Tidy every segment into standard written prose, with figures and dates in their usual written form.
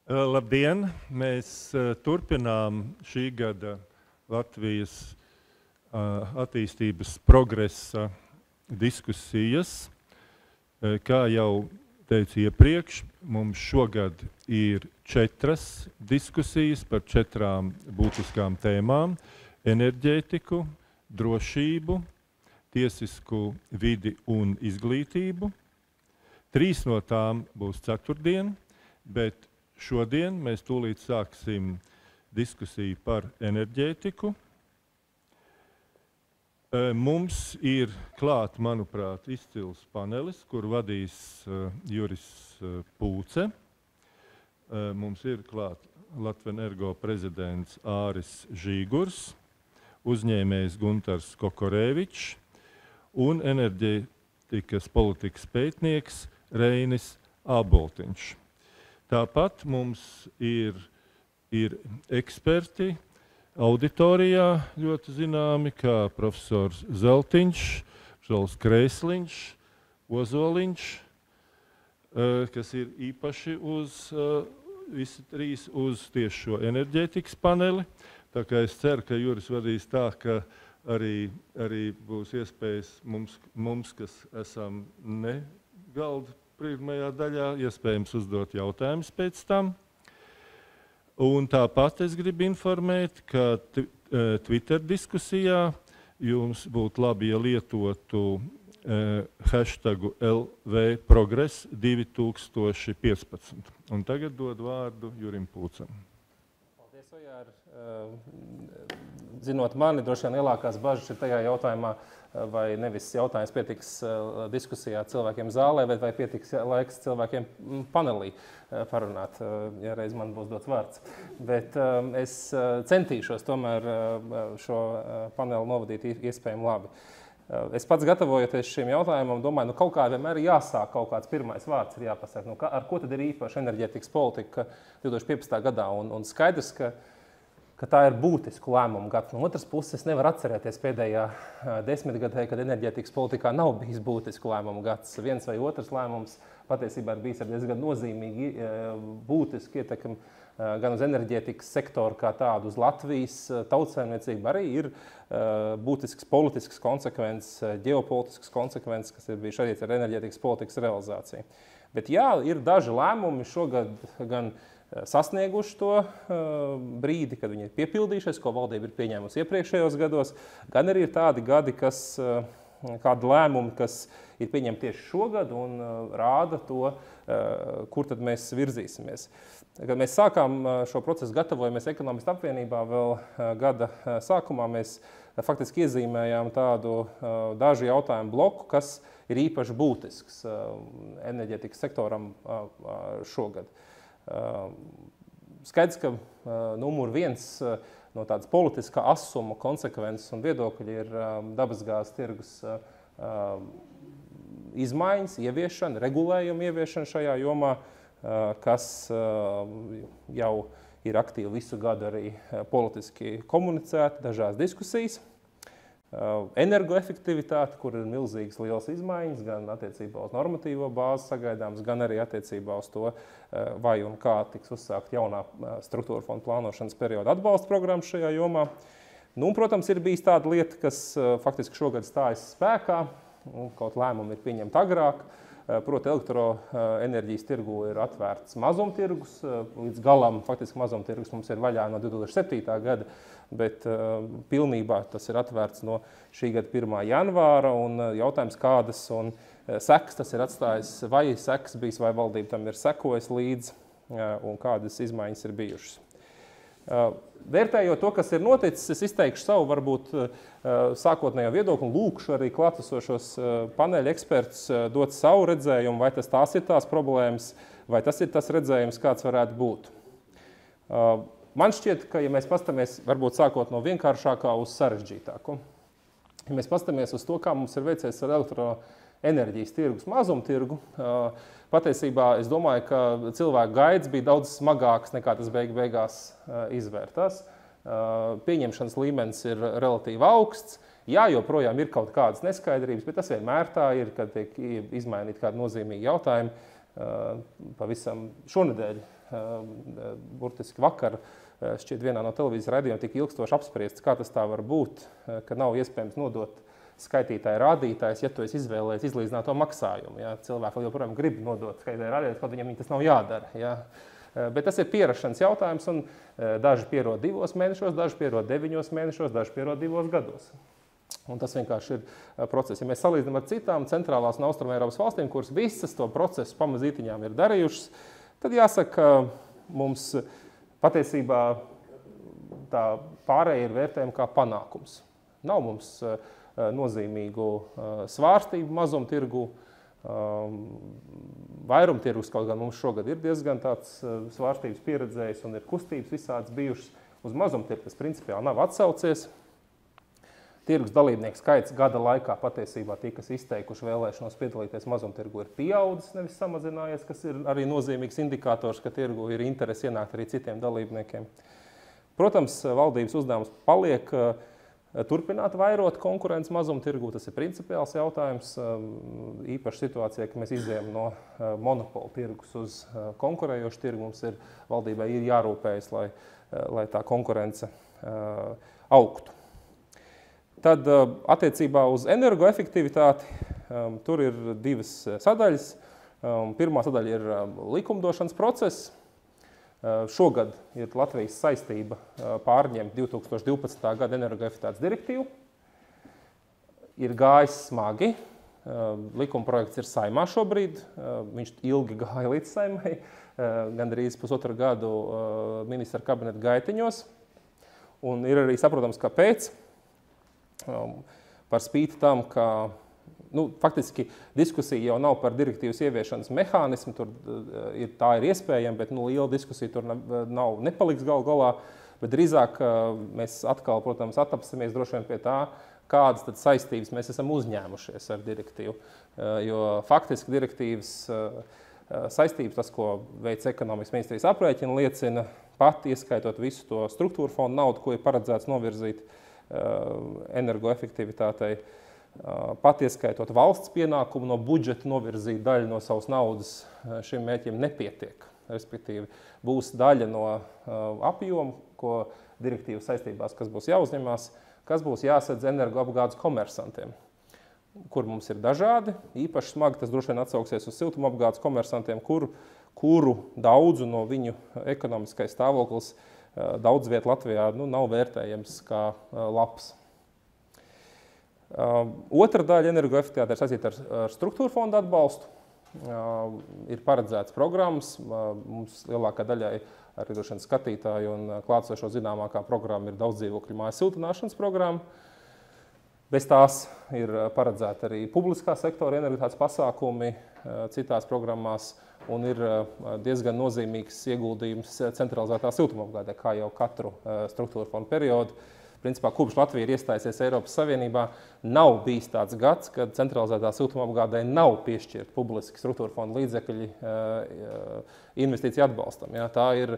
Labdien! Mēs turpinām šī gada Latvijas attīstības progresa diskusijas. Kā jau teicu iepriekš, mums šogad ir 4 diskusijas par 4 būtiskām tēmām – enerģētiku, drošību, tiesisku vidi un izglītību. 3 no tām būs ceturtdien, bet šodien mēs tūlīt sāksim diskusiju par enerģētiku. Mums ir klāt, manuprāt, izcils panelis, kur vadīs Juris Pūce. Mums ir klāt Latvenergo prezidents Āris Žīgurs, uzņēmējs Guntars Kokorevičs un enerģētikas politikas pētnieks Reinis Āboltiņš. Tāpat mums ir eksperti auditorijā ļoti zināmi, kā profesors Zeltiņš, Žals Krēsliņš, Ozoliņš, kas ir īpaši visi 3 uz tieši šo enerģētikas paneli. Tā kā es ceru, ka Juris vadīs tā, ka arī būs iespējas mums, kas esam ne galda pirmajā daļā, iespējams uzdot jautājumus pēc tam. Un tāpat es gribu informēt, ka Twitter diskusijā jums būtu labi, ja lietotu hashtagu LVProgress 2015. Un tagad dod vārdu Jurim Pūcam. Paldies, Ojār. Zinot mani, droši vien lielākās bažas ir tajā jautājumā, vai nevis jautājums pietiks diskusijā cilvēkiem zālē, vai pietiks laiks cilvēkiem panelī parunāt, ja reiz man būs dots vārds. Bet es centīšos tomēr šo paneli novadīt iespējami labi. Es pats gatavojoties šim jautājumam, domāju, kaut kā vienmēr jāsāk kaut kāds pirmais vārds ir jāpasaka. Ar ko tad ir īpaši enerģētikas politika 2015. gadā? Un skaidrs, ka tā ir būtisku lēmumu gads. No otras puses, es nevaru atcerēties pēdējā 10 gadē, kad enerģētikas politikā nav bijis būtisku lēmumu gads. Viens vai otrs lēmums patiesībā ir bijis ar diezgan nozīmīgi būtisku ietekmi gan uz enerģētikas sektoru kā tādu, uz Latvijas tautsaimniecību. Arī ir būtisks politisks konsekvences, ģeopolitisks konsekvences, kas ir bijuši arī ar enerģētikas politikas realizāciju. Bet jā, ir daži lēmumi šogad gan sasnieguši to brīdi, kad viņi ir piepildījušies, ko valdība ir pieņēmusi iepriekšējos gados, gan arī ir tādi gadi, kādi lēmumi, kas ir pieņemti tieši šogad un rāda to, kur tad mēs virzīsimies. Kad mēs sākām šo procesu gatavojamies Ekonomistu apvienībā vēl gada sākumā, mēs faktiski iezīmējām tādu dažu jautājumu bloku, kas ir īpaši būtisks enerģētikas sektoram šogad. Skaidrs, ka numur 1 no tādas politiskā asuma, konsekvences un viedokļa ir dabasgāzes tirgus izmaiņas, ieviešana, regulējuma ieviešana šajā jomā, kas jau ir aktīvi visu gadu arī politiski komunicēta, dažās diskusijas. Energoefektivitāte, kur ir milzīgas lielas izmaiņas, gan attiecībā uz normatīvo bāzi sagaidāms, gan arī attiecībā uz to, vai un kā tiks uzsākt jaunā struktūra fonda plānošanas perioda atbalsta programma šajā jomā. Nu, protams, ir bijis tāda lieta, kas faktiski šogad stājas spēkā, kaut lēmumi ir pieņemti agrāk. Proti, elektroenerģijas tirgu ir atvērts mazumtirgus. Līdz galam faktiski mazumtirgus mums ir vaļā no 2007. gada, bet pilnībā tas ir atvērts no šī gada 1. janvāra. Un jautājums, kādas un sekas tas ir atstājis, vai sekas bijis, vai valdība tam ir sekojis līdz un kādas izmaiņas ir bijušas. Vērtējot to, kas ir noticis, es izteikšu savu varbūt sākotnējo viedokli un lūkšu arī klātesošos paneļa ekspertus dot savu redzējumu, vai tās ir tās problēmas, vai tas ir tas redzējums, kāds varētu būt. Man šķiet, ka, ja mēs pastamies, varbūt sākot no vienkāršākā uz sarežģītāko, ja mēs pastamies uz to, kā mums ir veicies ar elektroenerģijas tirgus mazumtirgu, patiesībā es domāju, ka cilvēku gaidas bija daudz smagāks nekā tas beigās izvērtās. Pieņemšanas līmenis ir relatīvi augsts. Jā, joprojām ir kaut kādas neskaidrības, bet tas vienmēr tā ir, kad tiek izmainīti kādi nozīmīgi jautājumi. pavisam šonedēļ, burtiski vakar, šķiet vienā no televīzijas raidījumiem tika ilgstoši apspriests, kā tas tā var būt, ka nav iespējams nodot skaitītāju rādītājs, ja tu esi izvēlējies izlīdzināto maksājumu. Ja? Cilvēki joprojām grib nodot skaitītāju rādītājs, kaut viņam tas nav jādara. Ja? Bet tas ir pierašanas jautājums, un daži pierod 2 mēnešos, daži pierod 9 mēnešos, daži pierod 2 gados. Un tas vienkārši ir process. Ja mēs salīdzinām ar citām centrālās un austruma Eiropas valstīm, kuras visas to procesu pamazītiņām ir darījušas, tad jāsaka, mums patiesībā tā pārēja ir vērtējama kā panākums. Nav mums nozīmīgu svārstību mazumtirgu, vairumtirgus, kaut gan mums šogad ir diezgan tāds svārstības pieredzējis un ir kustības visādas bijušas uz mazumtirgu, kas principiāli nav atsaucies. Tirgus dalībnieku skaits gada laikā patiesībā tie, kas izteikuši vēlēšanos piedalīties mazumtirgu, ir pieaudzis, nevis samazinājies, kas ir arī nozīmīgs indikators, ka tirgu ir interesi ienākt arī citiem dalībniekiem. Protams, valdības uzdevums paliek turpināt vairot konkurences mazumtirgu. Tas ir principiāls jautājums. Īpaši situācijā, ka mēs izējām no monopola tirgus uz konkurējošu tirgu, mums valdībai ir jārūpējas, lai tā konkurence augtu. Tad attiecībā uz energoefektivitāti tur ir 2 sadaļas. Pirmā sadaļa ir likumdošanas process. Šogad ir Latvijas saistība pārņemt 2012. gada energoefektivitātes direktīvu. Ir gājis smagi. Likumprojekts ir Saeimā šobrīd. Viņš ilgi gāja līdz Saeimai, gandrīz 1,5 gadu ministra kabineta gaitiņos. Un ir arī saprotams, kāpēc. Par spīti tam, ka faktiski diskusija jau nav par direktīvas ieviešanas mehānismu, tā ir iespējama, bet liela diskusija tur nepaliks galā, bet drīzāk mēs atkal, protams, attapsimies droši vien pie tā, kādas tad saistības mēs esam uzņēmušies ar direktīvu. Jo faktiski direktīvas saistības, tas, ko veic ekonomikas ministrijas aprēķina, liecina pat ieskaitot visu to struktūru fondu naudu, ko ir paredzēts novirzīt energoefektivitātei, pat ieskaitot valsts pienākumu no budžeta novirzīt daļu no savas naudas šim mērķim nepietiek. Respektīvi, būs daļa no apjoma, ko direktīvas saistībās, kas būs jāuzņemās, kas būs jāsedz energoapgādes komersantiem, kur mums ir dažādi. Īpaši smagi tas droši vien atsauksies uz siltumapgādes komersantiem, kuru daudzu no viņu ekonomiskais stāvoklis daudz viet Latvijā nav vērtējams kā labs. Otra daļa energoefektivitāte ir saistīta ar struktūra fonda atbalstu. Ir paredzēts programmas. Mums lielākā daļai arī droši vien skatītāju un klātsošo zināmākā programma ir daudzdzīvokļu māju siltināšanas programma. Bez tās ir paredzēta arī publiskā sektora energoefektivitātes pasākumi citās programmās. Un ir diezgan nozīmīgs ieguldījums centralizētā siltumapgādē, kā jau katru struktūra fondu periodu. Principā, kopš Latvija ir iestājusies Eiropas Savienībā, nav bijis tāds gads, kad centralizētā siltumapgādē nav piešķirt publiski struktūra fondu līdzekļi investīciju atbalstam. Ja? Tā ir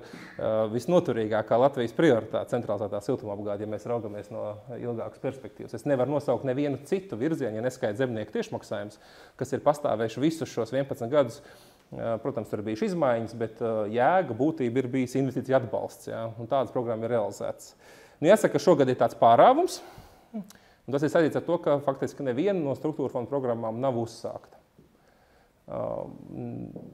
visnoturīgākā Latvijas prioritāte centralizētā siltumapgāde, ja mēs raugamies no ilgākas perspektīvas. Es nevaru nosaukt nevienu citu virzienu, ja neskaidrs zemnieku tiešmaksājums, kas ir pastāvējuši visus šos 11 gadus. Protams, tur ir bijuši izmaiņas, bet jēga, būtība ir bijis investīcija atbalsts. Ja? Un tādas programmas ir realizētas. Jāsaka, ka šogad ir tāds pārāvums. Un tas ir saistīts ar to, ka faktiski neviena no struktūra fondu programmām nav uzsākta.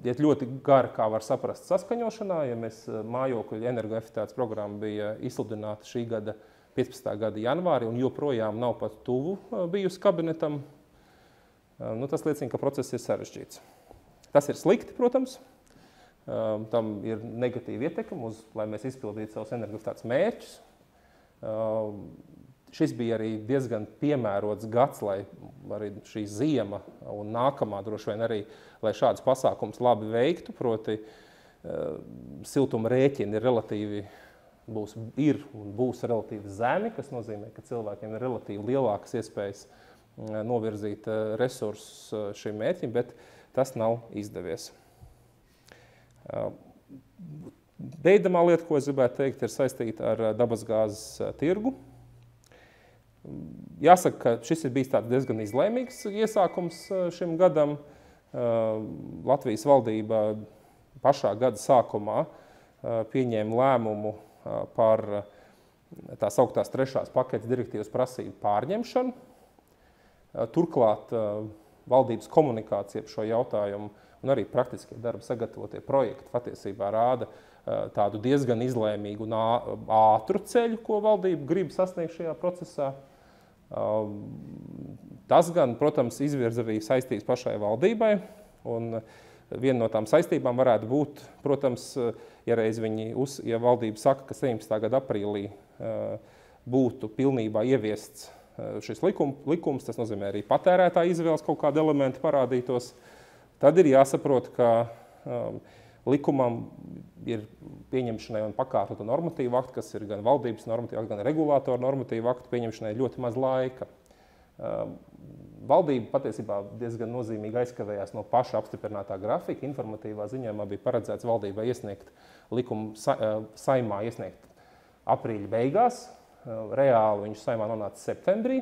Iet ļoti gari, kā var saprast, saskaņošanā. Ja mēs mājokļu energoefektivitātes programma bija izsludināta šī gada 15. gada janvārī un joprojām nav pat tuvu bijusi kabinetam, tas liecina, ka process ir sarežģīts. Tas ir slikti, protams. Tam ir negatīva ietekme lai mēs izpildītu savus energoefektivitātes mērķus. Šis bija arī diezgan piemērots gads, lai arī šī ziema un nākamā droši vien arī, lai šāds pasākums labi veiktu, proti siltuma rēķini būs relatīvi zemi, kas nozīmē, ka cilvēkiem ir relatīvi lielākas iespējas novirzīt resursus šim mērķim, bet tas nav izdevies. Beidzamā lieta, ko es gribētu teikt, ir saistīta ar dabasgāzes tirgu. Jāsaka, ka šis ir bijis tāds diezgan izlēmīgs iesākums šim gadam. Latvijas valdība pašā gada sākumā pieņēma lēmumu par tās augtās 3. paketes direktīvas prasību pārņemšanu. Turklāt valdības komunikācija par šo jautājumu un arī praktiskie darba sagatavotie projekti patiesībā rāda tādu diezgan izlēmīgu un ātru ceļu, ko valdība grib sasniegt šajā procesā. Tas gan, protams, izvirza arī saistības pašai valdībai, un viena no tām saistībām varētu būt, protams, ja valdība saka, ka 17. gada aprīlī būtu pilnībā ieviests šis likums, tas nozīmē arī patērētāja izvēles kaut kādi elementi parādītos, tad ir jāsaprot, ka likumam ir pieņemšanai un pakārtotu normatīvu aktu, kas ir gan valdības normatīvu aktu, gan regulātoru normatīvu aktu pieņemšanai ļoti maz laika. Valdība patiesībā diezgan nozīmīgi aizkavējās no paša apstiprinātā grafika. Informatīvā ziņojumā bija paredzēts valdībai iesniegt likumu saimā iesniegt aprīļa beigās. Reāli viņš saimā nonāca septembrī,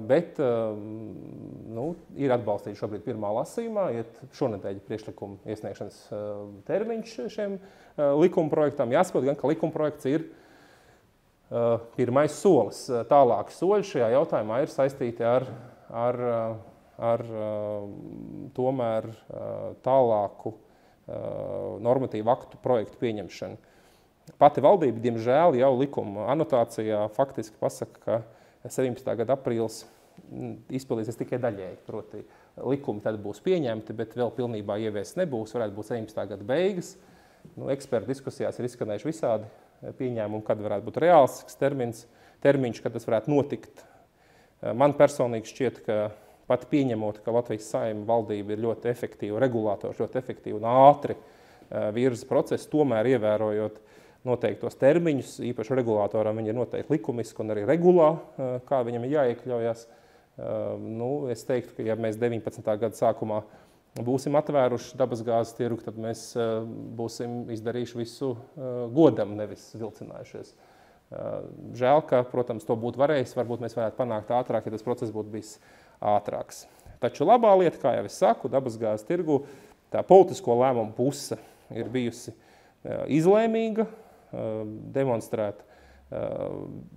bet ir atbalstīts šobrīd pirmā lasījumā, iet šonedēļ priekšlikumu iesniegšanas termiņš šiem likuma projektam. Jāsaprot gan, ka likuma projekts ir pirmais solis. Tālāki soļi šajā jautājumā ir saistīti ar tomēr tālāku normatīvu aktu projektu pieņemšanu. Pati valdība, diemžēl, jau likuma anotācijā faktiski pasaka, ka 17. gada aprīlis izpildīsies tikai daļēji. Proti, likumi tad būs pieņemti, bet vēl pilnībā ieviest nebūs. Varētu būt 17. gada beigas. Ekspertu diskusijās ir izskanējuši visādi pieņēmumi, kad varētu būt reāls termiņš, kad tas varētu notikt. Man personīgi šķiet, ka pat pieņemot, ka Latvijas Saeima valdība ir ļoti efektīva, regulātors ļoti efektīvi un ātri virza procesu, tomēr ievērojot noteiktos termiņus, īpaši regulātoram viņi ir noteikti likumiski un arī regulā, kā viņam ir jāiekļaujas. Es teiktu, ka ja mēs 19. gada sākumā būsim atvēruši dabasgāzes tirgu, tad mēs būsim izdarījuši visu godam, nevis vilcinājušies. Žēl, ka, protams, to būtu varējis, varbūt mēs varētu panākt ātrāk, ja tas process būtu bijis ātrāks. Taču labā lieta, kā jau es saku, dabasgāzes tirgu, tā politisko lēmumu puse ir bijusi izlēmīga, demonstrēta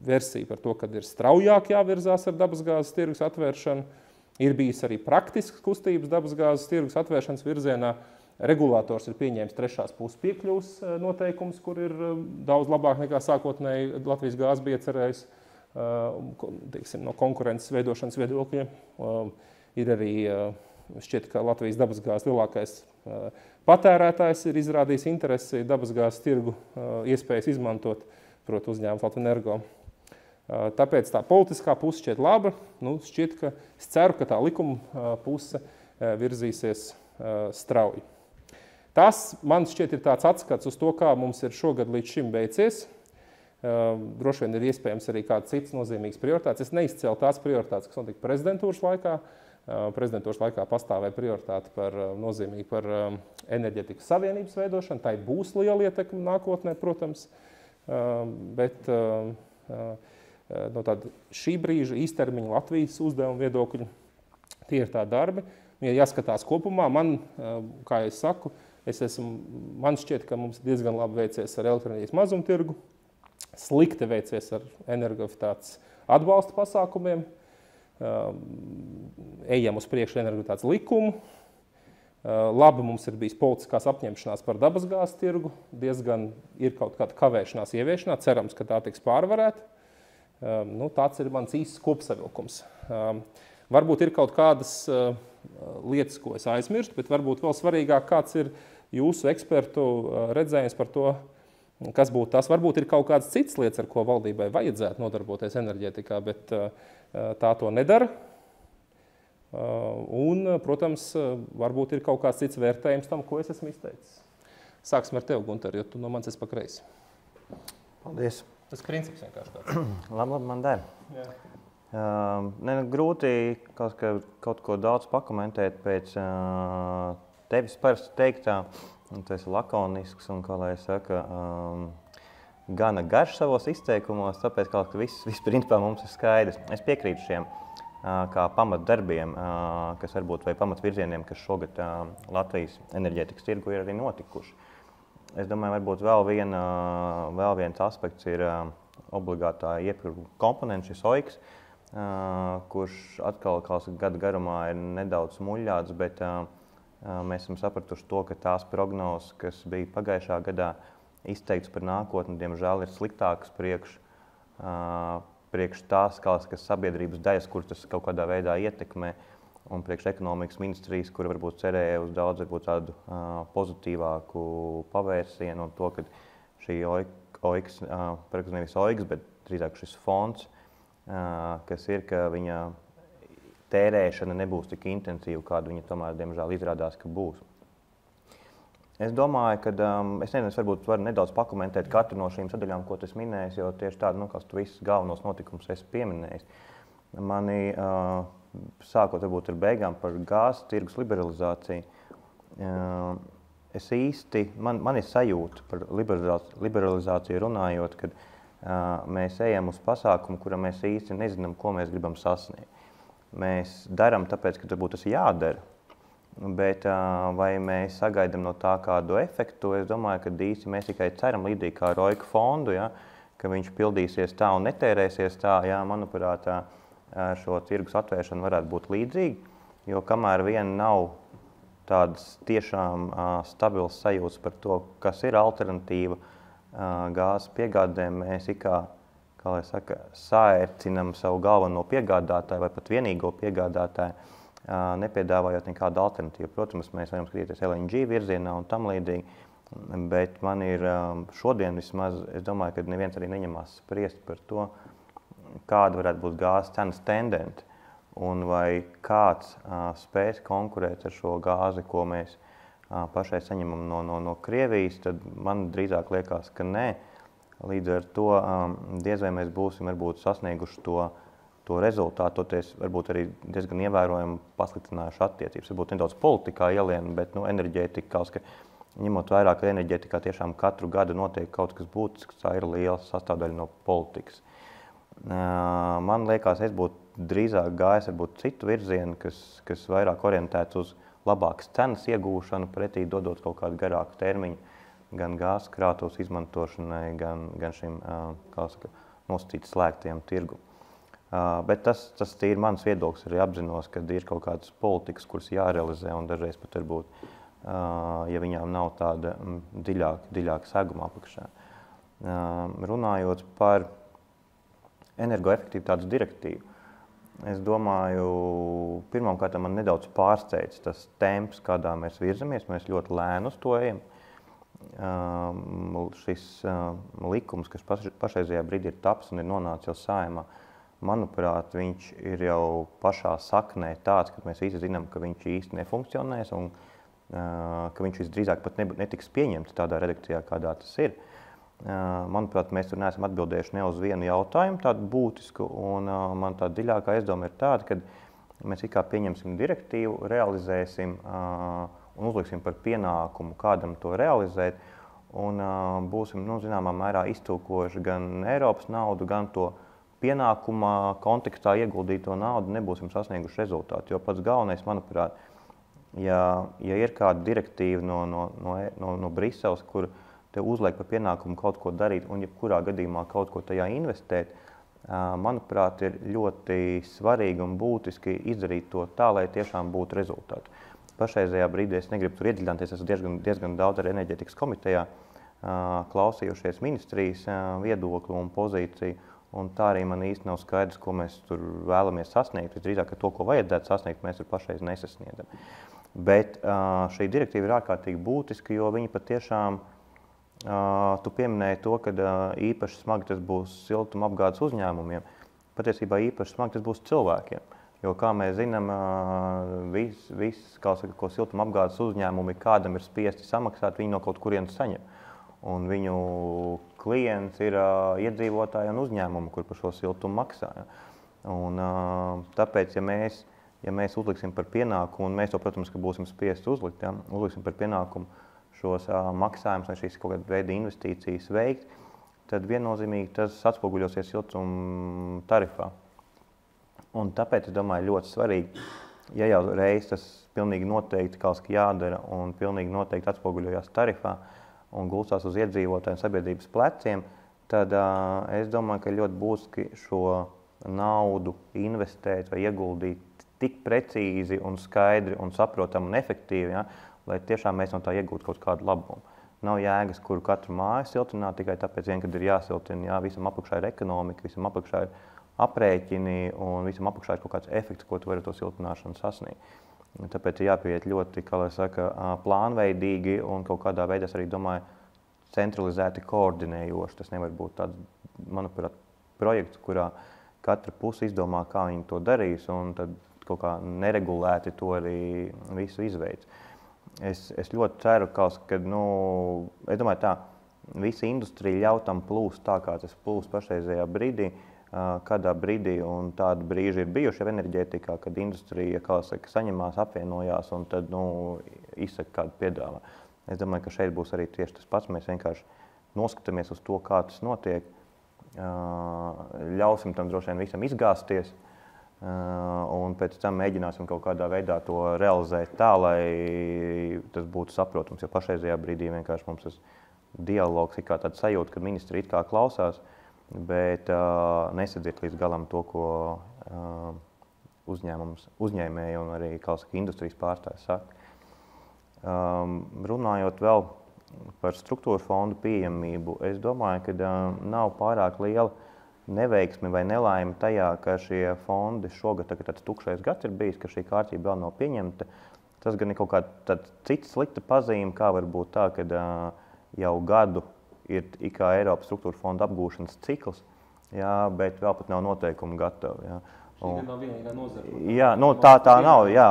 versija par to, kad ir straujāk jāvirzās ar dabasgāzes tirgus atvēršanu. Ir bijis arī praktisks kustības dabasgāzes tirgus atvēršanas virzienā. Regulators ir pieņēmis 3. puses piekļuvas noteikumus, kur ir daudz labāk nekā sākotnēji Latvijas gāze bija cerējis, no konkurences veidošanas viedokļa. Ir arī šķiet, ka Latvijas dabasgāzes lielākais patērētājs ir izrādījis interesi dabasgāzes tirgu iespējas izmantot, proti uzņēmumu Latvenergo. Tāpēc tā politiskā puse šķiet laba. Šķiet, ka es ceru, ka tā likuma puse virzīsies strauji. Tas, man šķiet, ir tāds atskats uz to, kā mums ir šogad līdz šim beidzies. Droši vien ir iespējams arī kāds cits nozīmīgs prioritātes. Es neizcēlu tās prioritātes, kas notika prezidentūras laikā. Prezidentūras laikā pastāvēja prioritāte nozīmīgi par enerģetikas savienības veidošanu. Tā būs liela ietekme nākotnē, protams, bet no tāda šī brīža īstermiņa Latvijas uzdevuma viedokļu tie ir tā darbi. Ja jāskatās kopumā, kā es saku, man šķiet, ka mums diezgan labi veicies ar elektroenerģijas mazumtirgu, slikti veicies ar energoefektivitātes atbalsta pasākumiem, ejam uz priekšu energoefektivitātes likumu. Labi mums ir bijis politiskās apņemšanās par dabasgāzes tirgu, diezgan ir kaut kāda kavēšanās ieviešanā, cerams, ka tā tiks pārvarēta. Tāds ir mans īsts kopsavilkums. Varbūt ir kaut kādas lietas, ko es aizmirstu, bet varbūt vēl svarīgāk, kāds ir jūsu ekspertu redzējums par to, kas būtu tas. Varbūt ir kaut kādas citas lietas, ar ko valdībai vajadzētu nodarboties enerģētikā, bet tā to nedara. Un, protams, varbūt ir kaut kāds cits vērtējums tam, ko es esmu izteicis. Sāksim ar tevi, Gunter, jo tu no manis esi pa kreisi. Paldies. Tas princips vienkārši tāds. Labi, man der. Grūti kaut ko daudz pakomentēt pēc tevis parasti teiktā. Tu esi lakonisks un, kā lai saka, gana garš savos izteikumos, tāpēc, ka viss principā mums ir skaidrs. Es piekrītu šiem kā pamatdarbiem, kas varbūt vai pamatvirzieniem, kas šogad Latvijas enerģētikas tirgu ir arī notikuši. Es domāju, varbūt vēl viens aspekts ir obligātā iepirkuma komponents, šis OIKS, kurš atkal gada garumā ir nedaudz muļļāts, bet mēs esam sapratuši to, ka tās prognozes, kas bija pagājušā gadā izteikts par nākotni, diemžēl ir sliktākas priekš tās kas sabiedrības daļas, kur tas kaut kādā veidā ietekmē, un priekš ekonomikas ministrijas, kur varbūt cerēja uz daudz tādu pozitīvāku pavērsienu, un to, ka šī OIKS, nevis OIKS, bet drīzāk šis fonds, kas ir, ka viņa tērēšana nebūs tik intensīva, kādu viņa tomēr, diemžēl, izrādās, ka būs. Es domāju, ka es varbūt varu nedaudz pakomentēt katru no šīm sadaļām, ko es minēju, jo tieši tādu, kas tu visus galvenos notikumus esi pieminējis. Mani, sākot varbūt ar beigām par gāzes tirgus liberalizāciju, es īsti, man ir sajūta par liberalizāciju runājot, kad mēs ejam uz pasākumu, kura mēs īsti nezinām, ko mēs gribam sasniegt. Mēs darām tāpēc, ka varbūt tas jādara. Bet vai mēs sagaidām no tā kādu efektu, es domāju, ka īsti mēs tikai ceram līdzīgi kā ar OIKS fondu, ja, ka viņš pildīsies tā un netērēsies tā. Ja, manuprāt, šo tirgus atvēršanu varētu būt līdzīgi, jo kamēr vien nav tādas tiešām stabilas sajūtas par to, kas ir alternatīva gāzes piegādēm, mēs kā lai saka, saērcinam savu galveno piegādātāju vai pat vienīgo piegādātāju, nepiedāvājot nekādu alternatīvu. Protams, mēs varam skatīties LNG virzienā un tam līdzīgi, bet man ir šodien vismaz, es domāju, ka neviens arī neņemās spriest par to, kāda varētu būt gāzes cenas tendenti un vai kāds spēs konkurēt ar šo gāzi, ko mēs pašai saņemam no Krievijas, tad man drīzāk liekas, ka nē. Līdz ar to diez vai mēs būsim varbūt sasnieguši to rezultātu, toties varbūt arī diezgan ievērojami pasliktinājuši attiecības. Varbūt nedaudz politikā ielien, bet enerģētika, ņemot vērā, ka enerģētikā tiešām katru gadu notiek kaut kas būtisks, tā ir liela sastāvdaļa no politikas. Man liekas, es būtu drīzāk gājis varbūt citu virzienu, kas vairāk orientēts uz labākas cenas iegūšanu, pretī dodot kaut kādu garāku termiņu gan gāzes krātuves izmantošanai, gan šim nosacīti slēgtajam tirgu. Bet tas ir mans viedoklis, arī apzinos, ka ir kaut kādas politikas, kuras jārealizē, un dažreiz pat varbūt, ja viņām nav tāda dziļāka seguma apakšā. Runājot par energoefektivitātes direktīvu, es domāju, pirmkārt man nedaudz pārsteidz tas temps, kādā mēs virzamies, mēs ļoti lēni uz to ejam. Šis likums, kas pašreizajā brīdī ir taps un ir nonācis jau Saeimā, manuprāt, viņš ir jau pašā saknē tāds, ka mēs visi zinām, ka viņš īsti nefunkcionēs un ka viņš visdrīzāk pat netiks pieņemts tādā redakcijā, kādā tas ir. Manuprāt, mēs tur neesam atbildējuši ne uz vienu jautājumu tādu būtisku, un man tā dziļākā aizdoma ir tāda, ka mēs kā pieņemsim direktīvu, realizēsim un uzliksim par pienākumu kādam to realizēt, un būsim, zināmā mērā iztulkojuši gan Eiropas naudu, gan to pienākumā kontekstā ieguldīto naudu nebūsim sasnieguši rezultātu. Jo pats galvenais, manuprāt, ja ir kāda direktīva no Briseles, kur tev uzliek par pienākumu kaut ko darīt un jebkurā gadījumā kaut ko tajā investēt, manuprāt, ir ļoti svarīgi un būtiski izdarīt to tā, lai tiešām būtu rezultāti. Pašreizajā brīdī es negribu tur iedziļināties, esmu diezgan daudz ar enerģētikas komitejā klausījušies ministrijas viedokli un pozīciju, un tā arī man īsti nav skaidrs, ko mēs tur vēlamies sasniegt. Visdrīzāk, ka to, ko vajadzētu sasniegt, mēs tur pašreiz nesasniedzam. Bet šī direktīva ir ārkārtīgi būtiska, jo viņa patiešām, tu pieminēji to, ka īpaši smagi tas būs siltumapgādes uzņēmumiem. Patiesībā īpaši smagi tas būs cilvēkiem. Jo, kā mēs zinām, ko siltumapgādes uzņēmumi kādam ir spiesti samaksāt, viņi no kaut kurienes saņem. Un viņu klients ir iedzīvotāji un uzņēmumi, kur par šo siltumu maksā. Un, tāpēc, ja mēs uzliksim par pienākumu, un mēs to, protams, ka būsim spiesti uzlikt, uzliksim par pienākumu šos maksājumus vai šīs kaut kāda veida investīcijas veikt, tad viennozīmīgi tas atspoguļosies siltuma tarifā. Un tāpēc, es domāju, ļoti svarīgi, ja jau reiz tas pilnīgi noteikti jādara un pilnīgi noteikti atspoguļojās tarifā un gulstās uz iedzīvotāju sabiedrības pleciem, tad es domāju, ka ļoti būtiski šo naudu investēt vai ieguldīt tik precīzi un skaidri un saprotam un efektīvi, ja, lai tiešām mēs no tā iegūtu kaut kādu labumu. Nav jēgas, kuru katru māju siltināt tikai tāpēc, kad ir jāsiltina, jā, visam apakšā ir ekonomika, visam apakšā ir aprēķini un visam apakšā ir kaut kāds efekts, ko tu vari to siltināšanu sasniegt. Tāpēc ir jāpieiet ļoti, kā lai saka, plānveidīgi un kaut kādā veidā es arī domāju centralizēti koordinējoši. Tas nevar būt tāds, manuprāt, projekts, kurā katra puse izdomā, kā viņi to darīs un tad kaut kā neregulēti to arī visu izveids. Es ļoti ceru, ka es domāju tā, visa industrija ļauj tam plūst tā, kā tas plūst pašreizējā brīdī, kādā brīdī, un tādi brīži ir bijuši jau enerģētikā, kad industrija, kā saka, saņemās, apvienojās un tad, izsaka kādu piedāvā. Es domāju, ka šeit būs arī tieši tas pats, mēs vienkārši noskatāmies uz to, kā tas notiek, ļausim tam droši vien visam izgāzties, un pēc tam mēģināsim kaut kādā veidā to realizēt tā, lai tas būtu saprotams, jo pašreizajā brīdī vienkārši mums tas dialogs ir kā tāds sajūta, ka ministri it kā klausās, bet nesadzied līdz galam to, ko uzņēmēji un arī, kā saka, industrijas pārstāvji saka. Runājot vēl par struktūru fondu pieejamību, es domāju, ka nav pārāk liela neveiksmi vai nelaime tajā, ka šie fondi šogad, tāds tukšais gads ir bijis, ka šī kārtība vēl nav pieņemta. Tas gan ir kaut kāda cita slikta pazīme, kā var būt tā, ka jau gadu ir IKA Eiropas struktūra fonda apgūšanas cikls, jā, bet vēl pat nav noteikumi gatavi. Jā. Šī nav vienīgā nozara. Jā, tā nav. Jā,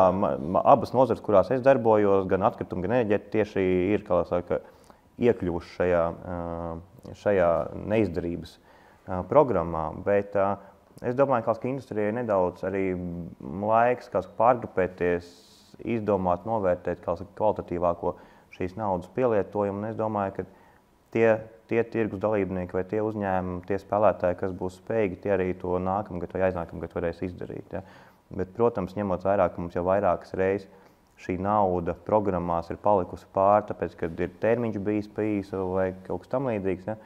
abas nozares, kurās es darbojos, gan atkritumi, gan enerģētika, tieši ir, kā saka, iekļuvuši šajā neizdarības programmā, bet es domāju, ka industrijai nedaudz arī laiks pārgrupēties, izdomāt, novērtēt kvalitatīvāko šīs naudas pielietojumu. Un es domāju, ka tie tirgus dalībnieki vai tie uzņēmumi, tie spēlētāji, kas būs spējīgi, tie arī to nākamgad vai aiznākamgad varēs izdarīt. Ja. Bet, protams, ņemot vērā, ka mums jau vairākas reizes šī nauda programmās ir palikusi pār, tāpēc, kad ir termiņš bijis pa īsu vai kaut kas tam līdzīgs, ja,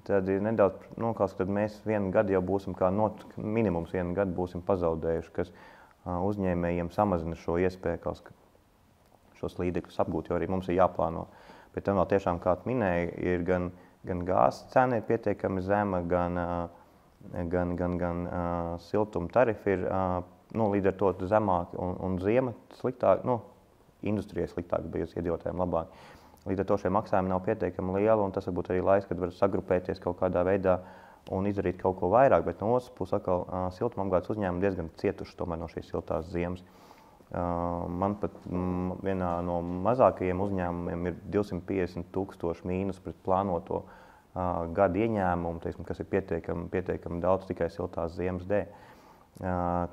tad ir nedaudz, tad mēs vienu gadu jau būsim, minimums vienu gadu būsim pazaudējuši, kas uzņēmējiem samazina šo iespēju šos līdzekļus apgūt, jo arī mums ir jāplāno. Bet tam vēl tiešām, kā minēja, ir gan gāzes cena ir pietiekami zema, gan siltuma tarifi ir līdz ar to zemāki un ziema sliktāk, industrijai sliktāk bijusi, iedzīvotājiem labāk. Līdz ar to šie maksājumi nav pietiekami lieli, un tas varbūt arī laiks, kad var sagrupēties kaut kādā veidā un izdarīt kaut ko vairāk, bet no otras puses atkal siltumapgādes uzņēmumi diezgan cietuši tomēr no šīs siltās ziemas. Man pat vienā no mazākajiem uzņēmumiem ir 250,000 mīnus pret plānoto gadu ieņēmumu, kas ir pietiekami daudz tikai siltās ziemas dēļ.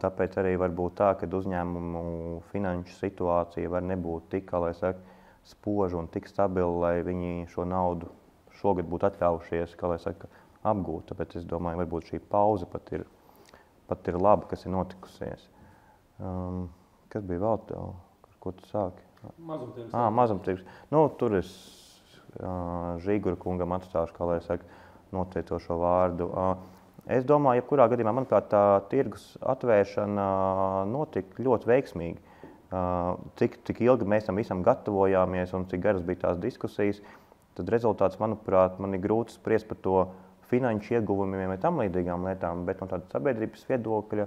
Tāpēc arī var būt tā, ka uzņēmumu finanšu situācija var nebūt tik, kā lai saka, spoža un tik stabila, lai viņi šo naudu šogad būtu atļaujušies, kā lai saka, apgūt. Tāpēc es domāju, varbūt šī pauze pat ir laba, kas ir notikusies. Kas bija vēl tev? Ko tu sāki? Mazumtirgus. Mazumtirgus. Tur es Žīgura kungam atstāšu, kā lai saka, noteicošo vārdu. Es domāju, jebkurā gadījumā, manuprāt, tā tirgus atvēršana notika ļoti veiksmīgi. Cik ilgi mēs tam visam gatavojāmies un cik garas bija tās diskusijas, tad rezultāts, manuprāt, man ir grūti spriest par to finanšu ieguvumiem vai tam līdzīgām lietām, bet no tāda sabiedrības viedokļa